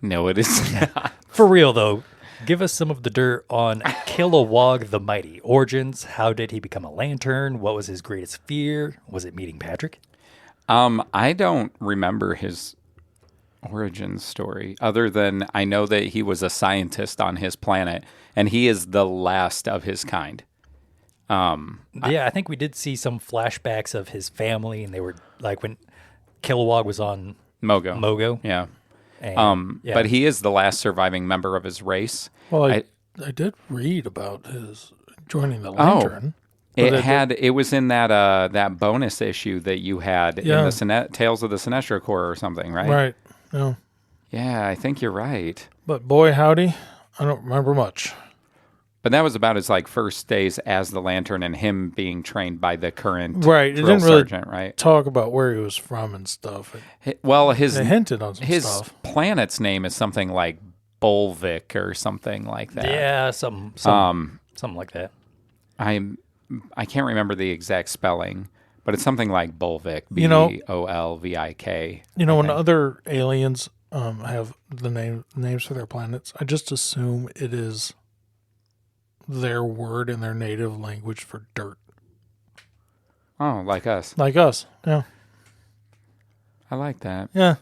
No, it is not. For real, though, give us some of the dirt on Kilowog the Mighty. Origins, how did he become a lantern? What was his greatest fear? Was it meeting Patrick? I don't remember his origin story other than I know that he was a scientist on his planet and he is the last of his kind. I think we did see some flashbacks of his family, and they were like when Kilowog was on Mogo. Yeah. And, But he is the last surviving member of his race. Well, I did read about his joining the Lantern. It was in that bonus issue that you had in the Tales of the Sinestro Corps or something, right? Right. No. Yeah, I think you're right. But boy, howdy, I don't remember much. But that was about his first days as the Lantern and him being trained by the current It drill didn't really sergeant, right? talk about where he was from and stuff. They hinted on some his stuff. planet's name is something like Bolvik or something like that. Yeah, something like that. I can't remember the exact spelling, but it's something like Bolvik. Bolvik. When other aliens have the names for their planets, I just assume it is their word in their native language for dirt. Oh, like us. Like us. Yeah. I like that. Yeah.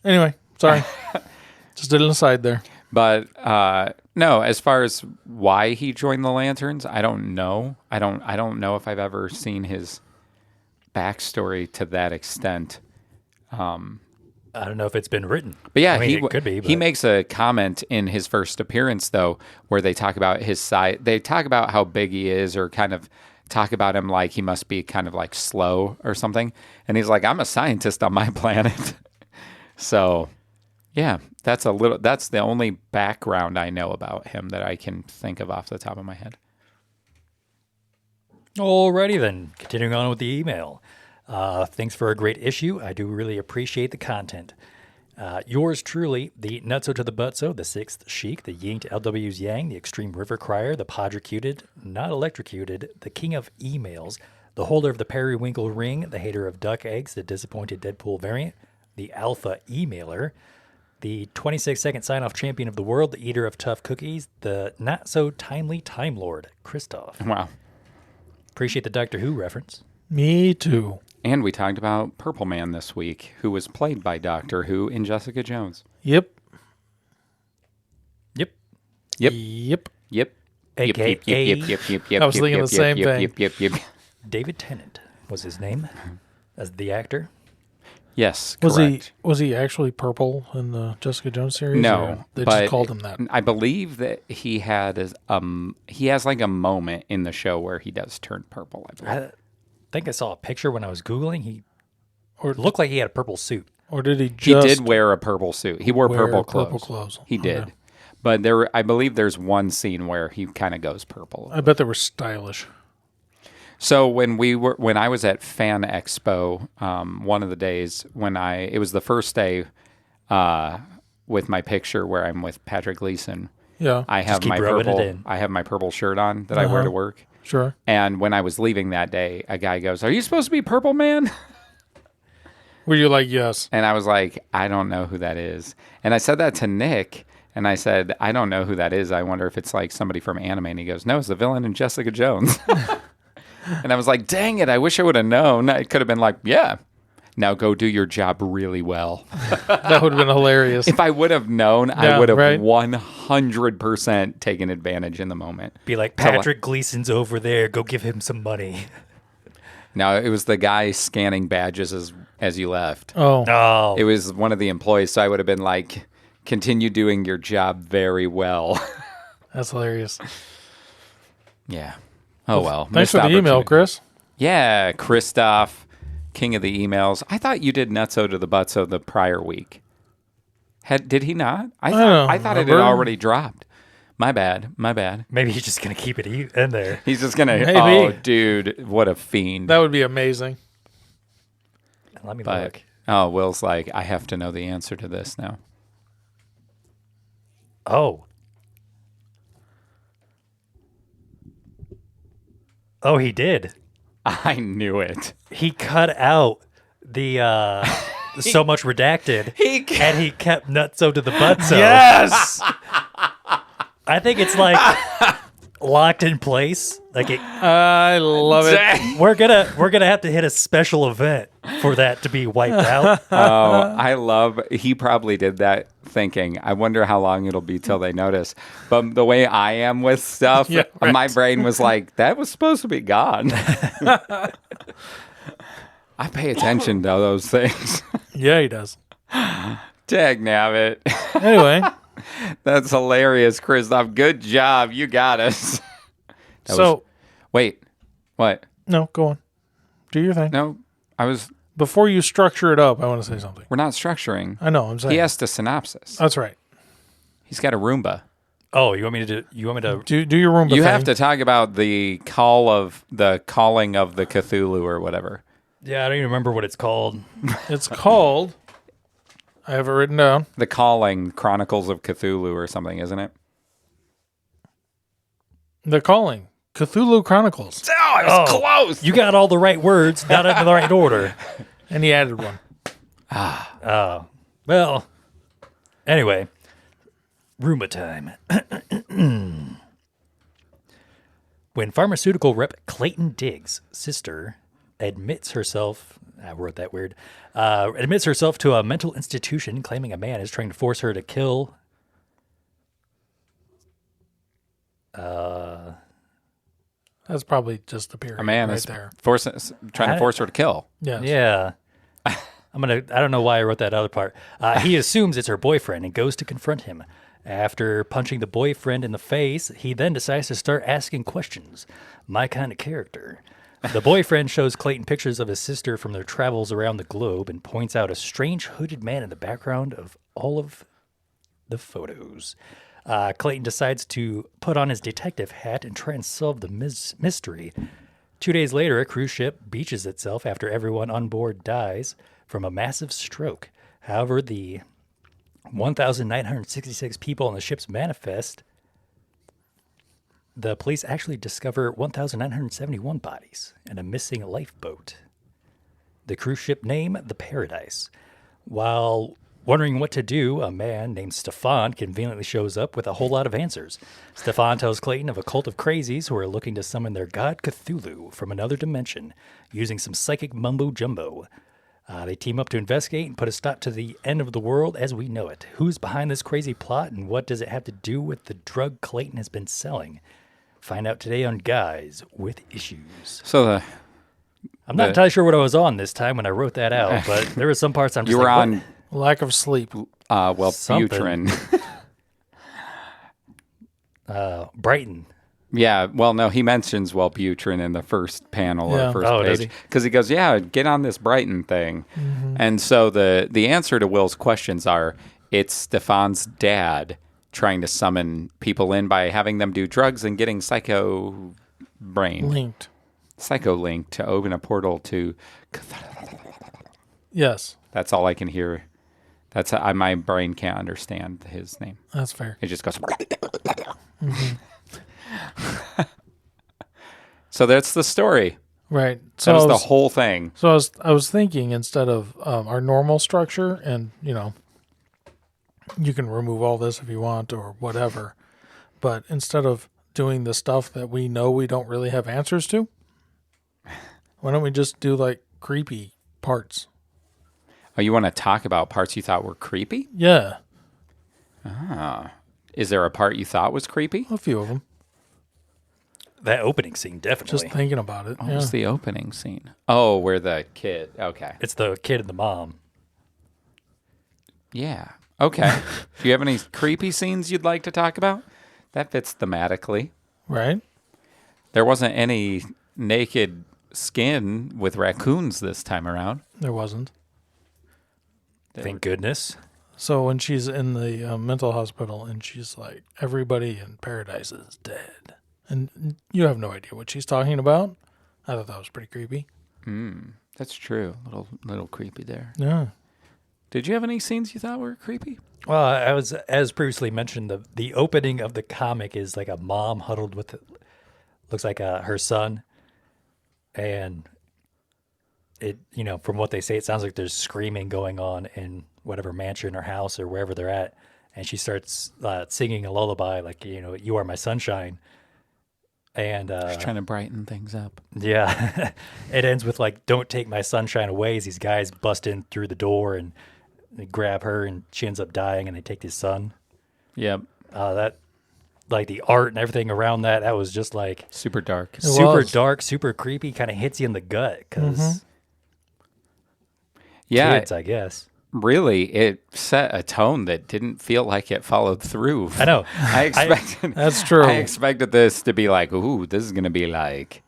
Anyway, Sorry. Just did an aside there. But no, as far as why he joined the Lanterns, I don't know. I don't know if I've ever seen his backstory to that extent. I don't know if it's been written. But yeah, I mean, it could be. He But makes a comment in his first appearance, though, where they talk about his size. They talk about how big he is, or kind of talk about him like he must be kind of like slow or something. And he's like, I'm a scientist on my planet. So, yeah, that's the only background I know about him that I can think of off the top of my head. Alrighty then, continuing on with the email. Thanks for a great issue. I do really appreciate the content. Yours truly, the Nutso to the Butso, the Sixth Sheik, the Ying to LW's Yang, the Extreme River Crier, the Podricuted, not electrocuted, the King of Emails, the holder of the Periwinkle Ring, the hater of duck eggs, the disappointed Deadpool variant, the Alpha Emailer, the 26-second sign-off champion of the world, the eater of tough cookies, the not-so-timely Time Lord, Christoph. Wow. Appreciate the Doctor Who reference. Me too. And we talked about Purple Man this week, who was played by Doctor Who in Jessica Jones. Yep. Yep. Yep. Yep. Yep. AKA I was thinking the same thing. Yep. David Tennant was his name as the actor. Yes, Was correct. he actually purple in the Jessica Jones series? No, or they but just called him that. I believe that he has like a moment in the show where he does turn purple. I believe. I think I saw a picture when I was Googling. He Or looked like he had a purple suit. Or did he He just did wear a purple suit. He wore purple clothes. He did. Okay. But I believe there's one scene where he kind of goes purple. I bet they were stylish. So when I was at Fan Expo, one of the days it was the first day with my picture where I'm with Patrick Gleason. Yeah. I have keep my rubbing it purple. in. I have my purple shirt on that I wear to work. Sure. And when I was leaving that day, a guy goes, "Are you supposed to be Purple Man?" Were you like, yes? And I was like, "I don't know who that is." And I said that to Nick, and I said, "I don't know who that is. I wonder if it's like somebody from anime." And he goes, "No, it's the villain in Jessica Jones." And I was like, "Dang it! I wish I would have known." It could have been like, "Yeah, now go do your job really well." That would have been hilarious. If I would have known, I Yeah, would have right. 100% taken advantage in the moment. Be like, Patrick Gleason's over there. Go give him some money. No, it was the guy scanning badges as you left. Oh, Oh, It was one of the employees, so I would have been like, "Continue doing your job very well." that's hilarious. Yeah. Oh, well. Thanks Missed for the email, opportunity. Chris. Yeah, Christoph, king of the emails. I thought you did Nutso to the Butso the prior week. Did he not? I don't thought it had remember. already dropped. My bad. maybe he's just going to keep it in there. He's just going to, Maybe. oh, dude, what a fiend. That would be amazing. Let me But, look. oh, Will's like, I have to know the answer to this now. Oh, he did. I knew it. He cut out the so much redacted, and he kept Nutso to the Butso. Yes. I think it's like locked in place. Like I love it. we're gonna have to hit a special event for that to be wiped out. Oh, he probably did that thinking, I wonder how long it'll be till they notice. But the way I am with stuff, Yeah, right. my brain was like, that was supposed to be gone. I pay attention to those things. Yeah, he does. Dag nabbit. Anyway, That's hilarious, Christoph. Good job. You got us. Wait, what? No, go on. Do your thing. No, Before you structure it up, I want to say something. we're not structuring. I know, I'm saying. He has to synopsis. That's right. He's got a Roomba. Oh, you want me to? You want me to? Do your Roomba You thing. have to talk about the calling of the Cthulhu or whatever. Yeah, I don't even remember what it's called. It's called, I have it written down. The Calling, Chronicles of Cthulhu or something, isn't it? The Calling. Cthulhu Chronicles. Oh, I was close. You got all the right words, not in the right order. And he added one. Oh, well. Anyway, Roomba time. When pharmaceutical rep Clayton Diggs' sister, admits herself. I wrote that weird. Admits herself to a mental institution, claiming a man is trying to force her to kill. That's probably just the period. A man right is there. trying to force her to kill. Yes. Yeah. I don't know why I wrote that other part. He assumes it's her boyfriend and goes to confront him. After punching the boyfriend in the face, he then decides to start asking questions. My kind of character. The boyfriend shows Clayton pictures of his sister from their travels around the globe and points out a strange hooded man in the background of all of the photos. Clayton decides to put on his detective hat and try and solve the mystery. 2 days later, a cruise ship beaches itself after everyone on board dies from a massive stroke. However, the 1,966 people on the ship's manifest, the police actually discover 1,971 bodies and a missing lifeboat. The cruise ship name, the Paradise. While wondering what to do, a man named Stefan conveniently shows up with a whole lot of answers. Stefan tells Clayton of a cult of crazies who are looking to summon their god Cthulhu from another dimension using some psychic mumbo-jumbo. They team up to investigate and put a stop to the end of the world as we know it. Who's behind this crazy plot and what does it have to do with the drug Clayton has been selling? Find out today on Guys with Issues. So I'm not entirely sure what I was on this time when I wrote that out, but there were some parts I'm just you were like, on what? Lack of sleep. Something. Wellbutrin. Brighton. Yeah, well, no, he mentions Wellbutrin in the first panel Yeah. or first Oh, does page he? because he goes, "Yeah, get on this Brighton thing." And so the answer to Will's questions are, it's Stefan's dad trying to summon people in by having them do drugs and getting psycho Linked. link to open a portal to. Yes, That's all I can hear. That's my brain can't understand his name. that's fair. It just goes. So that's the story. Right. That So was I the was, whole thing. so I was thinking instead of our normal structure, and you can remove all this if you want or whatever, but instead of doing the stuff that we know we don't really have answers to, why don't we just do like creepy parts? Oh, you want to talk about parts you thought were creepy? Yeah, Is there a part you thought was creepy? a few of them. That opening scene, definitely. Just thinking about it. What Yeah. was the opening scene? Oh, where the kid. Okay. It's the kid and the mom. Yeah. Okay. Do you have any creepy scenes you'd like to talk about? That fits thematically. Right. There wasn't any naked skin with raccoons this time around. There wasn't. Thank goodness. So when she's in the mental hospital and she's like, everybody in paradise is dead. And you have no idea what she's talking about. I thought that was pretty creepy. That's true. Little creepy there. Yeah. Did you have any scenes you thought were creepy? Well, I was, as previously mentioned, the opening of the comic is like a mom huddled with, looks like her son. And it, from what they say, it sounds like there's screaming going on in whatever mansion or house or wherever they're at. And she starts singing a lullaby like, you are my sunshine. And Just trying to brighten things up. yeah, it ends with like, don't take my sunshine away as these guys bust in through the door and they grab her and she ends up dying and they take his son. Yep. That, like the art and everything around that was just like Super dark. super was. dark, super creepy, kind of hits you in the gut because Yeah. kids, I guess. Really, it set a tone that didn't feel like it followed through. I know. I expected That's true. I expected this to be like, ooh, this is gonna be like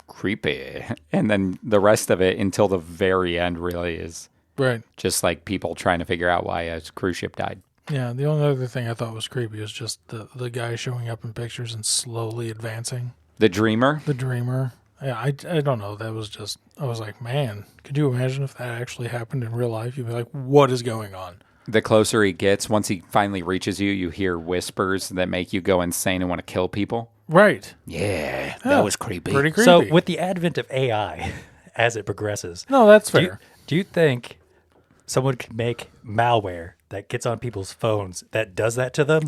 creepy. And then the rest of it until the very end really is Right. just like people trying to figure out why a cruise ship died. Yeah. The only other thing I thought was creepy is just the guy showing up in pictures and slowly advancing. The dreamer. The dreamer. Yeah, I don't know. That was just, I was like, man, could you imagine if that actually happened in real life? You'd be like, what is going on? The closer he gets, once he finally reaches you, you hear whispers that make you go insane and want to kill people. Right. Yeah, Yeah, that was creepy. Pretty creepy. So with the advent of AI, as it progresses, no, that's do you, fair. do you think someone could make malware that gets on people's phones that does that to them?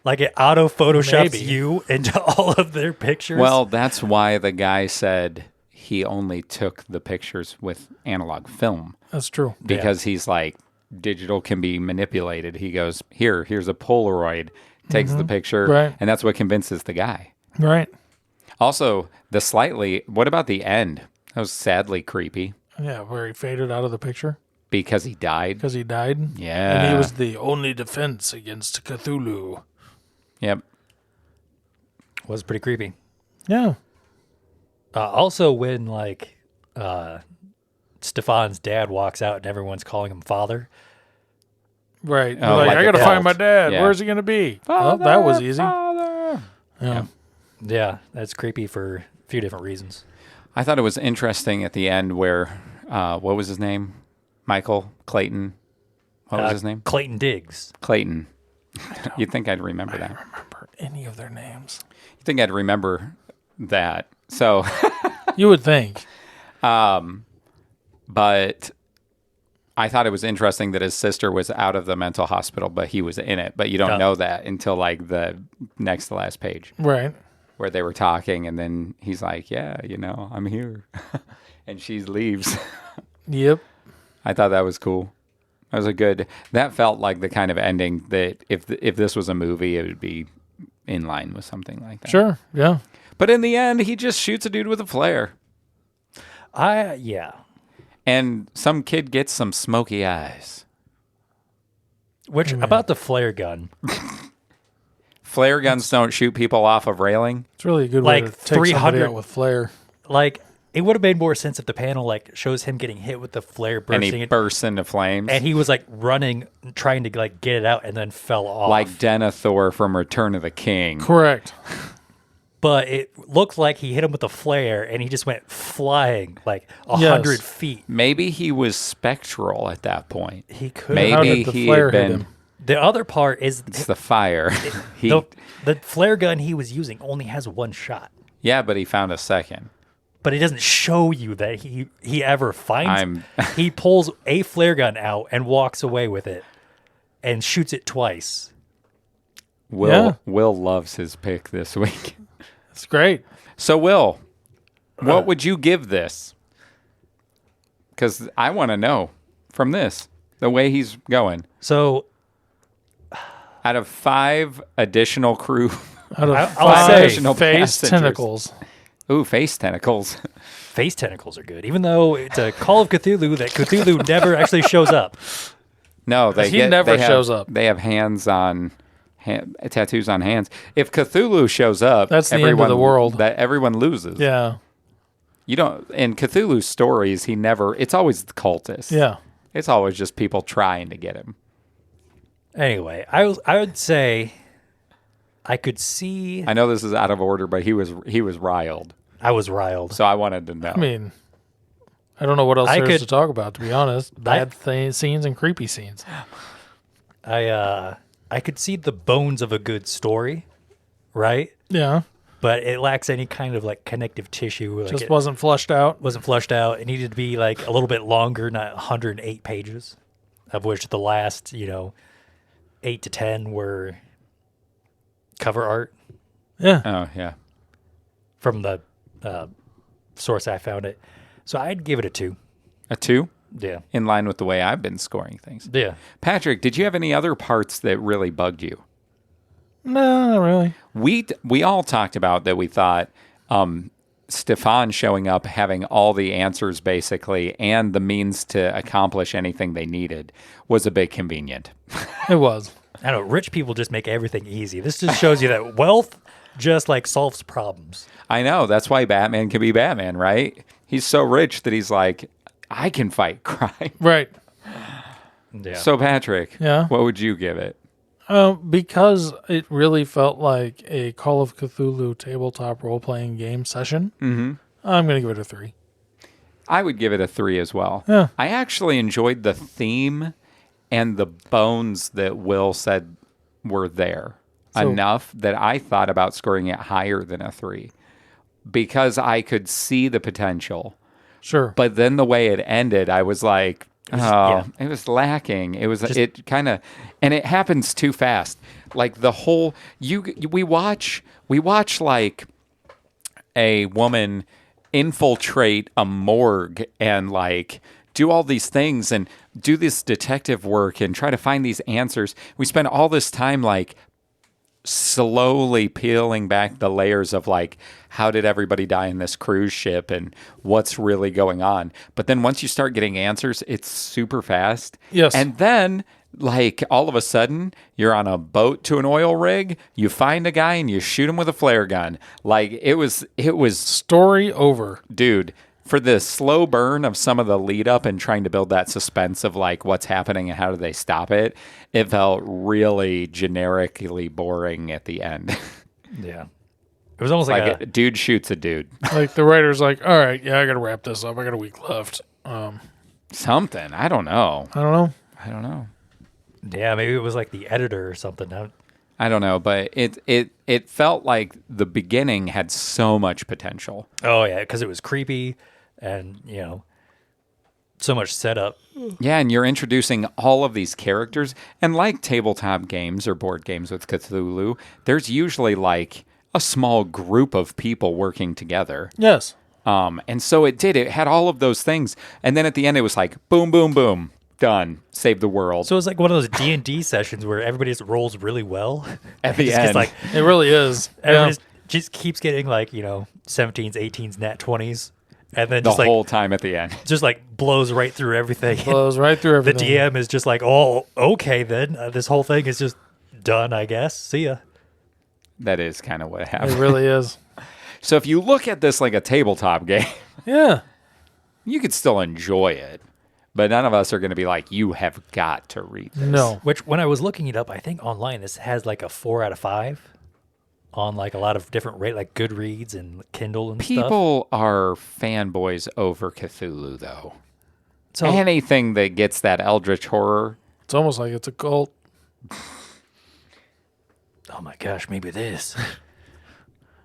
Like it auto photoshops Maybe. you into all of their pictures? Well, that's why the guy said he only took the pictures with analog film That's true. because he's like, digital can be manipulated. He goes, here's a Polaroid, takes the picture, Right. and that's what convinces the guy. Right. Also, what about the end? That was sadly creepy Yeah, where he faded out of the picture because he died. because he died. Yeah. And he was the only defense against Cthulhu. Yep. Was pretty creepy. Yeah. Also, when like Stefan's dad walks out and everyone's calling him father. Right. Oh, like, like I a got to cult. find my dad. Yeah. Where's he going to be? Oh, that was easy. Father. Yeah. Yeah, that's creepy for a few different reasons. I thought it was interesting at the end where, what was his name? Michael Clayton. What was his name? Clayton Diggs. Clayton. You'd think I'd remember that. Remember any of their names? You'd think I'd remember that. So, You would think. but I thought it was interesting that his sister was out of the mental hospital, but he was in it. But you don't Yeah. know that until like the next to last page Right. where they were talking. And then he's like, yeah, I'm here. And she leaves. Yep. I thought that was cool. That felt like the kind of ending that if this was a movie, it would be in line with something like that. Sure. Yeah. But in the end, he just shoots a dude with a flare. Yeah. And some kid gets some smoky eyes. Which about the flare gun? Flare guns don't shoot people off of railing. It's really a good way Like to take somebody 300 out with flair. Like it would have made more sense if the panel like shows him getting hit with the flare And bursting he it, bursts into flames. and he was like running, trying to like get it out, and then fell off. like Denethor from Return of the King. Correct. But it looked like he hit him with a flare, and he just went flying like 100 Yes. feet. Maybe he was spectral at that point. He could. Maybe How did the he flare had hit been. him? The other part is It's the fire. the flare gun he was using only has one shot, Yeah, but he found a second. but it doesn't show you that he ever finds. I'm- He pulls a flare gun out and walks away with it, and shoots it twice. Yeah. Will loves his pick this week. It's great. So, Will, what would you give this? Because I want to know from this, the way he's going. So Out of 5 additional crew. Out of I'll five say additional face passengers. tentacles. Ooh, face tentacles. face tentacles are good, even though it's a Call of Cthulhu that Cthulhu never actually shows up. No, He never shows up. They have tattoos on hands. If Cthulhu shows up, That's the end of the world. That everyone loses. Yeah. You don't. In Cthulhu's stories, it's always the cultists. Yeah. It's always just people trying to get him. Anyway, I would say I could see. I know this is out of order, but he was riled. I was riled. So I wanted to know. I mean, I don't know what else I there is could- to talk about, to be honest. Bad scenes and creepy scenes. I could see the bones of a good story, right? Yeah. But it lacks any kind of like connective tissue. Like Just it wasn't flushed out. wasn't flushed out. It needed to be like a little bit longer, not 108 pages, of which the last 8 to 10 were cover art Yeah. Oh, yeah. from the source I found it. So I'd give it a 2. A 2? Yeah. In line with the way I've been scoring things. Yeah. Patrick, did you have any other parts that really bugged you? No, not really. We all talked about that we thought Stefan showing up, having all the answers basically, and the means to accomplish anything they needed was a bit convenient. It was. I don't know. Rich people just make everything easy. This just shows you that wealth just like solves problems. I know. That's why Batman can be Batman, right? He's so rich that he's like, I can fight crime. Right. Yeah. So, Patrick, Yeah. what would you give it? Because it really felt like a Call of Cthulhu tabletop role-playing game session, I'm going to give it a 3. I would give it a 3 as well. Yeah. I actually enjoyed the theme and the bones that Will said were there So- enough that I thought about scoring it higher than a 3 because I could see the potential. Sure. But then the way it ended, I was like, it was lacking. It was, it kind of, and it happens too fast. Like the whole, we watch like a woman infiltrate a morgue and like do all these things and do this detective work and try to find these answers. We spend all this time like slowly peeling back the layers of like, how did everybody die in this cruise ship and what's really going on? But then once you start getting answers, it's super fast. Yes. And then like all of a sudden you're on a boat to an oil rig, you find a guy and you shoot him with a flare gun. Like it was Story over. dude, for the slow burn of some of the lead up and trying to build that suspense of like what's happening and how do they stop it, it felt really generically boring at the end. Yeah. It was almost like a dude shoots a dude. Like the writer's like, all right, yeah, I got to wrap this up. I got a week left. Something. I don't know. I don't know. yeah, maybe it was like the editor or something. I don't know, but it felt like the beginning had so much potential. Oh yeah, because it was creepy and, so much setup. Yeah, and you're introducing all of these characters. And like tabletop games or board games with Cthulhu, there's usually like a small group of people working together. Yes. And so it had all of those things. And then at the end, it was like, boom, boom, boom, done, save the world. So it's like one of those D&D sessions where everybody just rolls really well. At the Just gets end. like, It really is. everybody just keeps getting like, 17s, 18s, nat 20s. And then The just like, whole time at the end. just like blows right through everything. Blows right through The everything. DM is just like, oh, okay then. This whole thing is just done, I guess. See ya. That is kind of what It happened. really is. So if you look at this like a tabletop game, Yeah. you could still enjoy it. But none of us are going to be like, you have got to read this. No. Which, when I was looking it up, I think online this has like a 4 out of 5 on like a lot of different like Goodreads and Kindle and stuff. People are fanboys over Cthulhu, though. So Anything that gets that eldritch horror. It's almost like it's a cult. oh my gosh, maybe this.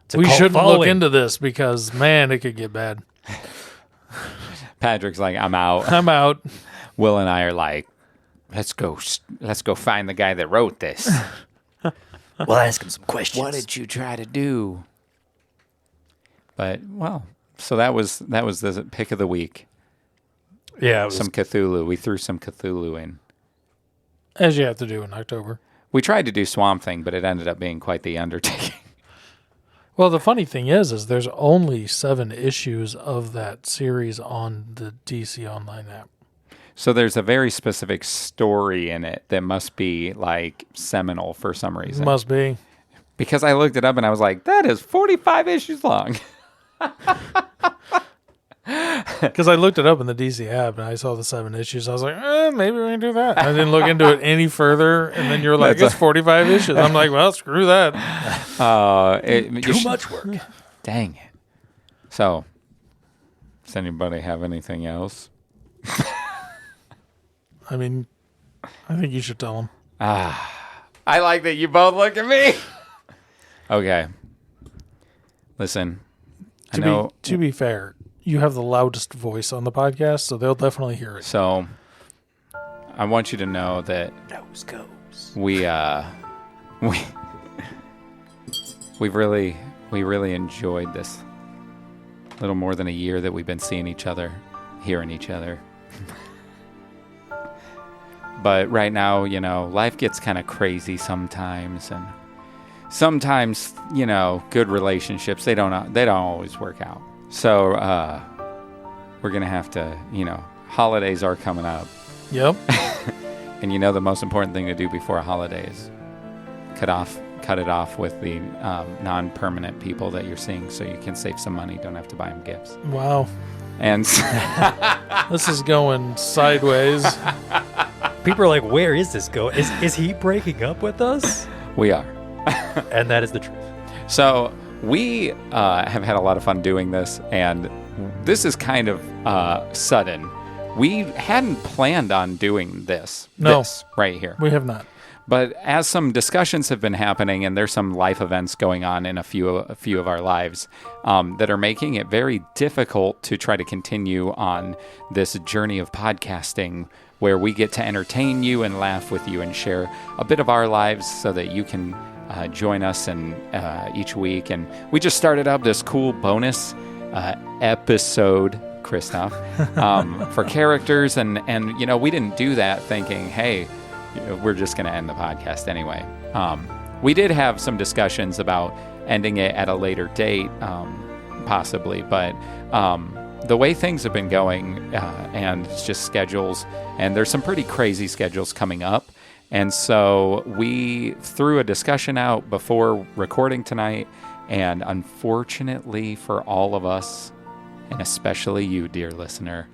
It's a We cult shouldn't look following. into this because, man, it could get bad. Patrick's like, I'm out. I'm out. Will and I are like, let's go find the guy that wrote this. We'll ask him some questions. What did you try to do? But well, so that was the pick of the week. Yeah, it was Some Cthulhu. We threw some Cthulhu in. As you have to do in October. We tried to do Swamp Thing, but it ended up being quite the undertaking. Well, the funny thing is there's only 7 issues of that series on the DC Online app. So there's a very specific story in it that must be like seminal for some reason. Must be. Because I looked it up and I was like, that is 45 issues long. Because I looked it up in the DC app and I saw the 7 issues. I was like, maybe we can do that. I didn't look into it any further. And then you're like, That's it's 45 issues. I'm like, well, screw that. too much work. Dang it. So, does anybody have anything else? I mean, I think you should tell them. I like that you both look at me. Okay. Listen, I know. To be fair, you have the loudest voice on the podcast, so they'll definitely hear it. So, I want you to know that Nose goes. we really enjoyed this little more than a year that we've been seeing each other, hearing each other. But right now, life gets kind of crazy sometimes, and sometimes, good relationships, they don't always work out. So, we're going to have to, holidays are coming up. Yep. And the most important thing to do before a holiday is cut it off with the non-permanent people that you're seeing so you can save some money, don't have to buy them gifts. Wow. And This is going sideways. People are like, where is this going? Is he breaking up with us? we are. And that is the truth. So we have had a lot of fun doing this, and this is kind of sudden. We hadn't planned on doing this right here. We have not. But as some discussions have been happening, and there's some life events going on in a few of our lives that are making it very difficult to try to continue on this journey of podcasting, where we get to entertain you and laugh with you and share a bit of our lives so that you can join us each week. And we just started up this cool bonus episode, Christoph, for characters. And, we didn't do that thinking, hey, we're just going to end the podcast anyway. We did have some discussions about ending it at a later date, possibly, but the way things have been going, and it's just schedules, and there's some pretty crazy schedules coming up. And so we threw a discussion out before recording tonight, and unfortunately for all of us, and especially you, dear listener,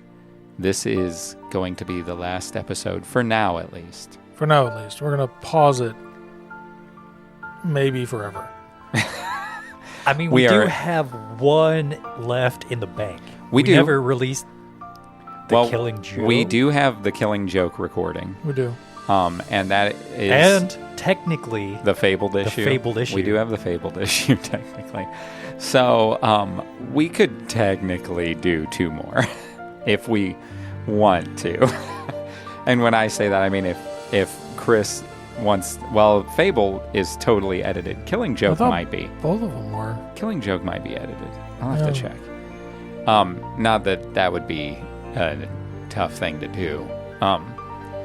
this is going to be the last episode, for now at least. For now, at least. We're going to pause it maybe forever. I mean, we do have one left in the bank. We do. Never released the Killing Joke. We do have the Killing Joke recording. We do. And that is... And technically... The Fabled issue. The Fabled issue. We do have the Fabled issue, technically. So, we could technically do 2 more if we want to. And when I say that, I mean if Chris wants... Well, Fable is totally edited. Killing Joke might be. Both of them were. Killing Joke might be edited. I'll have to check. Not that would be a tough thing to do.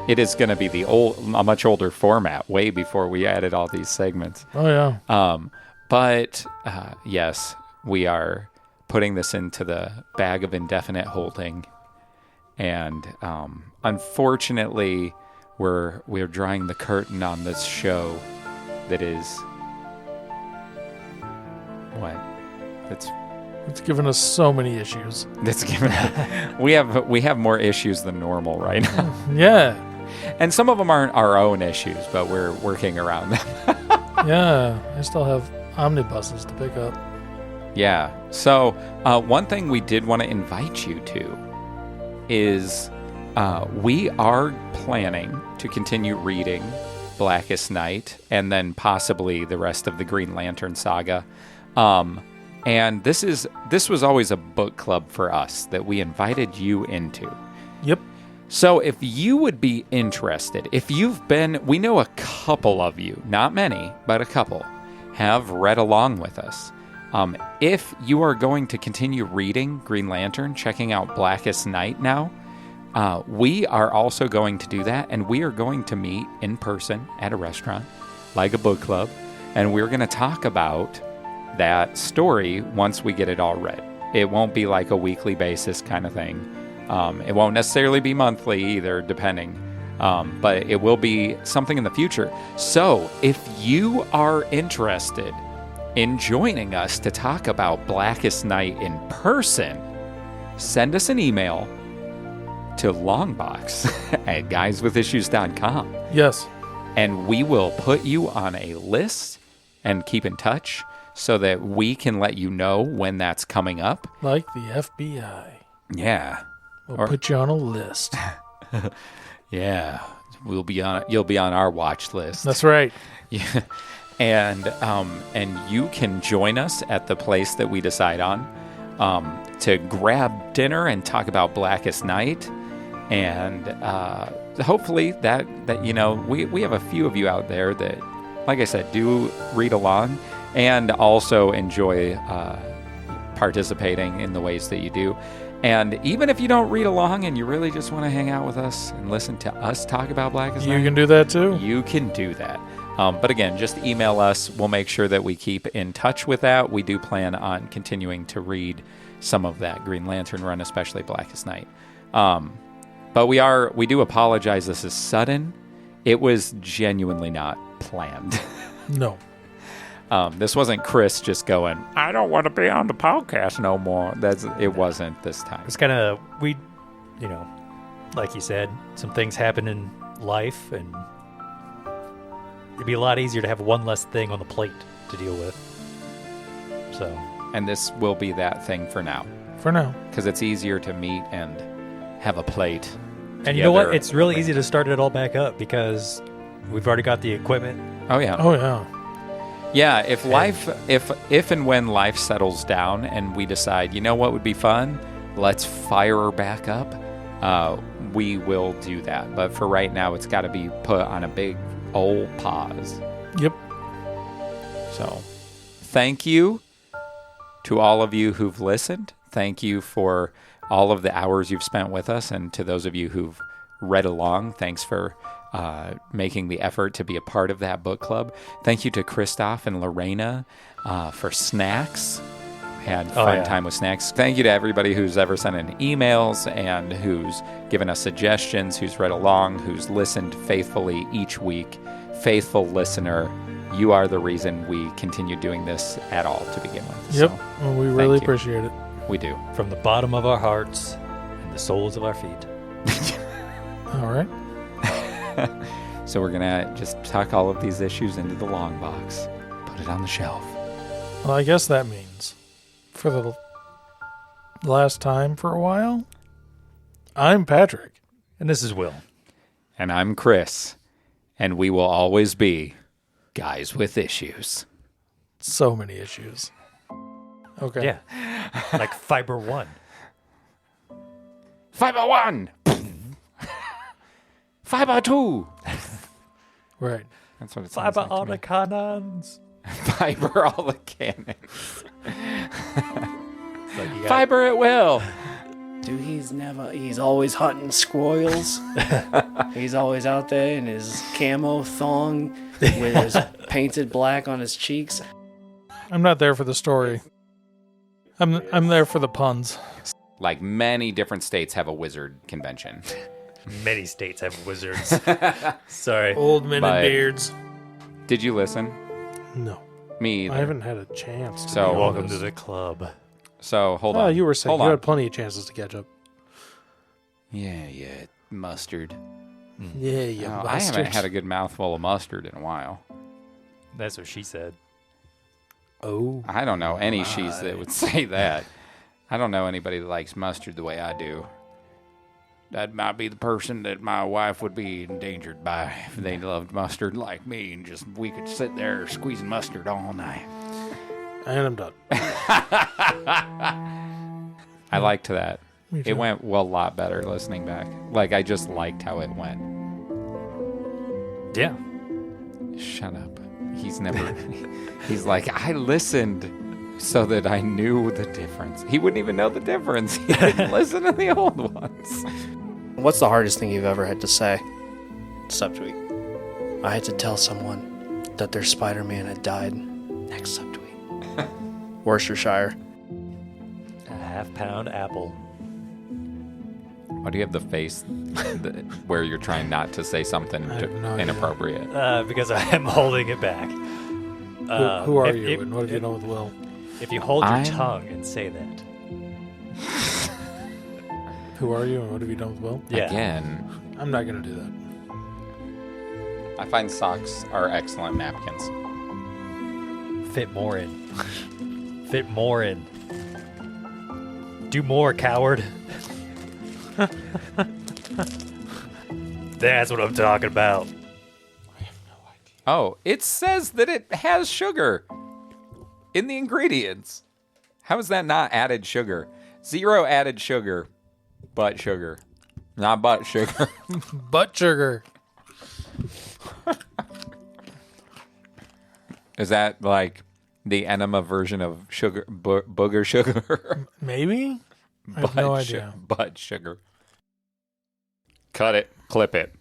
It is going to be a much older format, way before we added all these segments. Oh yeah. But yes, we are putting this into the bag of indefinite holding, and unfortunately, we're drawing the curtain on this show. That is what? It's given us so many issues. We have more issues than normal right now. Yeah. And some of them aren't our own issues, but we're working around them. Yeah. I still have omnibuses to pick up. Yeah. So one thing we did want to invite you to is we are planning to continue reading Blackest Night and then possibly the rest of the Green Lantern saga. And this was always a book club for us that we invited you into. Yep. So if you would be interested, we know a couple of you, not many, but a couple, have read along with us. If you are going to continue reading Green Lantern, checking out Blackest Night now, we are also going to do that, and we are going to meet in person at a restaurant, like a book club, and we're going to talk about that story once we get it all read. It won't be like a weekly basis kind of thing. It won't necessarily be monthly either, depending. But it will be something in the future. So if you are interested in joining us to talk about Blackest Night in person, send us an email to longbox@guyswithissues.com. Yes. And we will put you on a list and keep in touch so that we can let you know when that's coming up. Like the FBI. Yeah. We'll put you on a list. Yeah. You'll be on our watch list. That's right. Yeah. And you can join us at the place that we decide on to grab dinner and talk about Blackest Night. And hopefully that we have a few of you out there that, like I said, do read along and also enjoy participating in the ways that you do. And even if you don't read along and you really just want to hang out with us and listen to us talk about Blackest Night, you can do that too. You can do that. But again, just email us. We'll make sure that we keep in touch with that. We do plan on continuing to read some of that Green Lantern run, especially Blackest Night. But we do apologize. This is sudden. It was genuinely not planned. No. This wasn't Chris just going, I don't want to be on the podcast no more. It wasn't this time. It's kind of, like you said, some things happen in life, and it'd be a lot easier to have one less thing on the plate to deal with. So. And this will be that thing for now. For now. Because it's easier to meet and have a plate. And you know what? It's really easy to start it all back up because we've already got the equipment. Oh, yeah. Oh, yeah. Yeah, if and when life settles down and we decide, you know what would be fun? Let's fire her back up. We will do that. But for right now, it's got to be put on a big old pause. Yep. So, thank you to all of you who've listened. thank you for all of the hours you've spent with us. And to those of you who've read along, thanks for making the effort to be a part of that book club. Thank you to Christoph and Lorena for snacks. Had fun time with snacks. Thank you to everybody who's ever sent in emails and who's given us suggestions, who's read along, who's listened faithfully each week. Faithful listener, you are the reason we continue doing this at all to begin with. Yep. So, Well, we really appreciate it. we do. From the bottom of our hearts and the soles of our feet. All right. So we're going to just tuck all of these issues into the long box, put it on the shelf. Well, I guess that means for the last time for a while, I'm Patrick. And this is Will. And I'm Chris. And we will always be guys with issues. So many issues. Okay. Yeah. Like Fiber One. 501! 502! Right. That's what it sounds Fiber like on to the cannons. me. Fiber all the cannons. Like you got- Fiber at will. Dude, he's always hunting squirrels. He's always out there in his camo thong with his painted black on his cheeks. I'm not there for the story. I'm there for the puns. Like many different states have a wizard convention. Many states have wizards. Sorry. Old men But- and beards. Did you listen? No. Me either. I haven't had a chance to. So- be Welcome honest. to the club. So, hold Oh, on. you were saying Hold you on. had plenty of chances to catch up. Yeah, mustard. Yeah, you Oh, I haven't had a good mouthful of mustard in a while. That's what she said. Oh. I don't know any she's that would say that. I don't know anybody that likes mustard the way I do. That might be the person that my wife would be endangered by if they loved mustard like me and just we could sit there squeezing mustard all night. And I'm done. I liked that. Me too. It went a lot better listening back. Like, I just liked how it went. Yeah. Shut up. He's never... He's like, I listened so that I knew the difference. He wouldn't even know the difference. He didn't listen to the old ones. What's the hardest thing you've ever had to say? Subtweet. I had to tell someone that their Spider-Man had died. Next subtweet. Worcestershire. A half-pound apple. Why do you have the face where you're trying not to say something I have no idea. inappropriate? Because I am holding it back. Who are you and what have you done with Will? If you hold your I'm- tongue and say that. Who are you and what have you done with Will? Yeah. Again, I'm not going to do that. I find socks are excellent napkins. Fit more in. Fit more in. Do more, coward. That's what I'm talking about. Oh, it says that it has sugar in the ingredients. How is that not added sugar? 0 added sugar, but sugar. Not but sugar. Butt sugar. Is that like the enema version of sugar, booger sugar? Maybe? I have no idea. But sugar. Cut it. Clip it.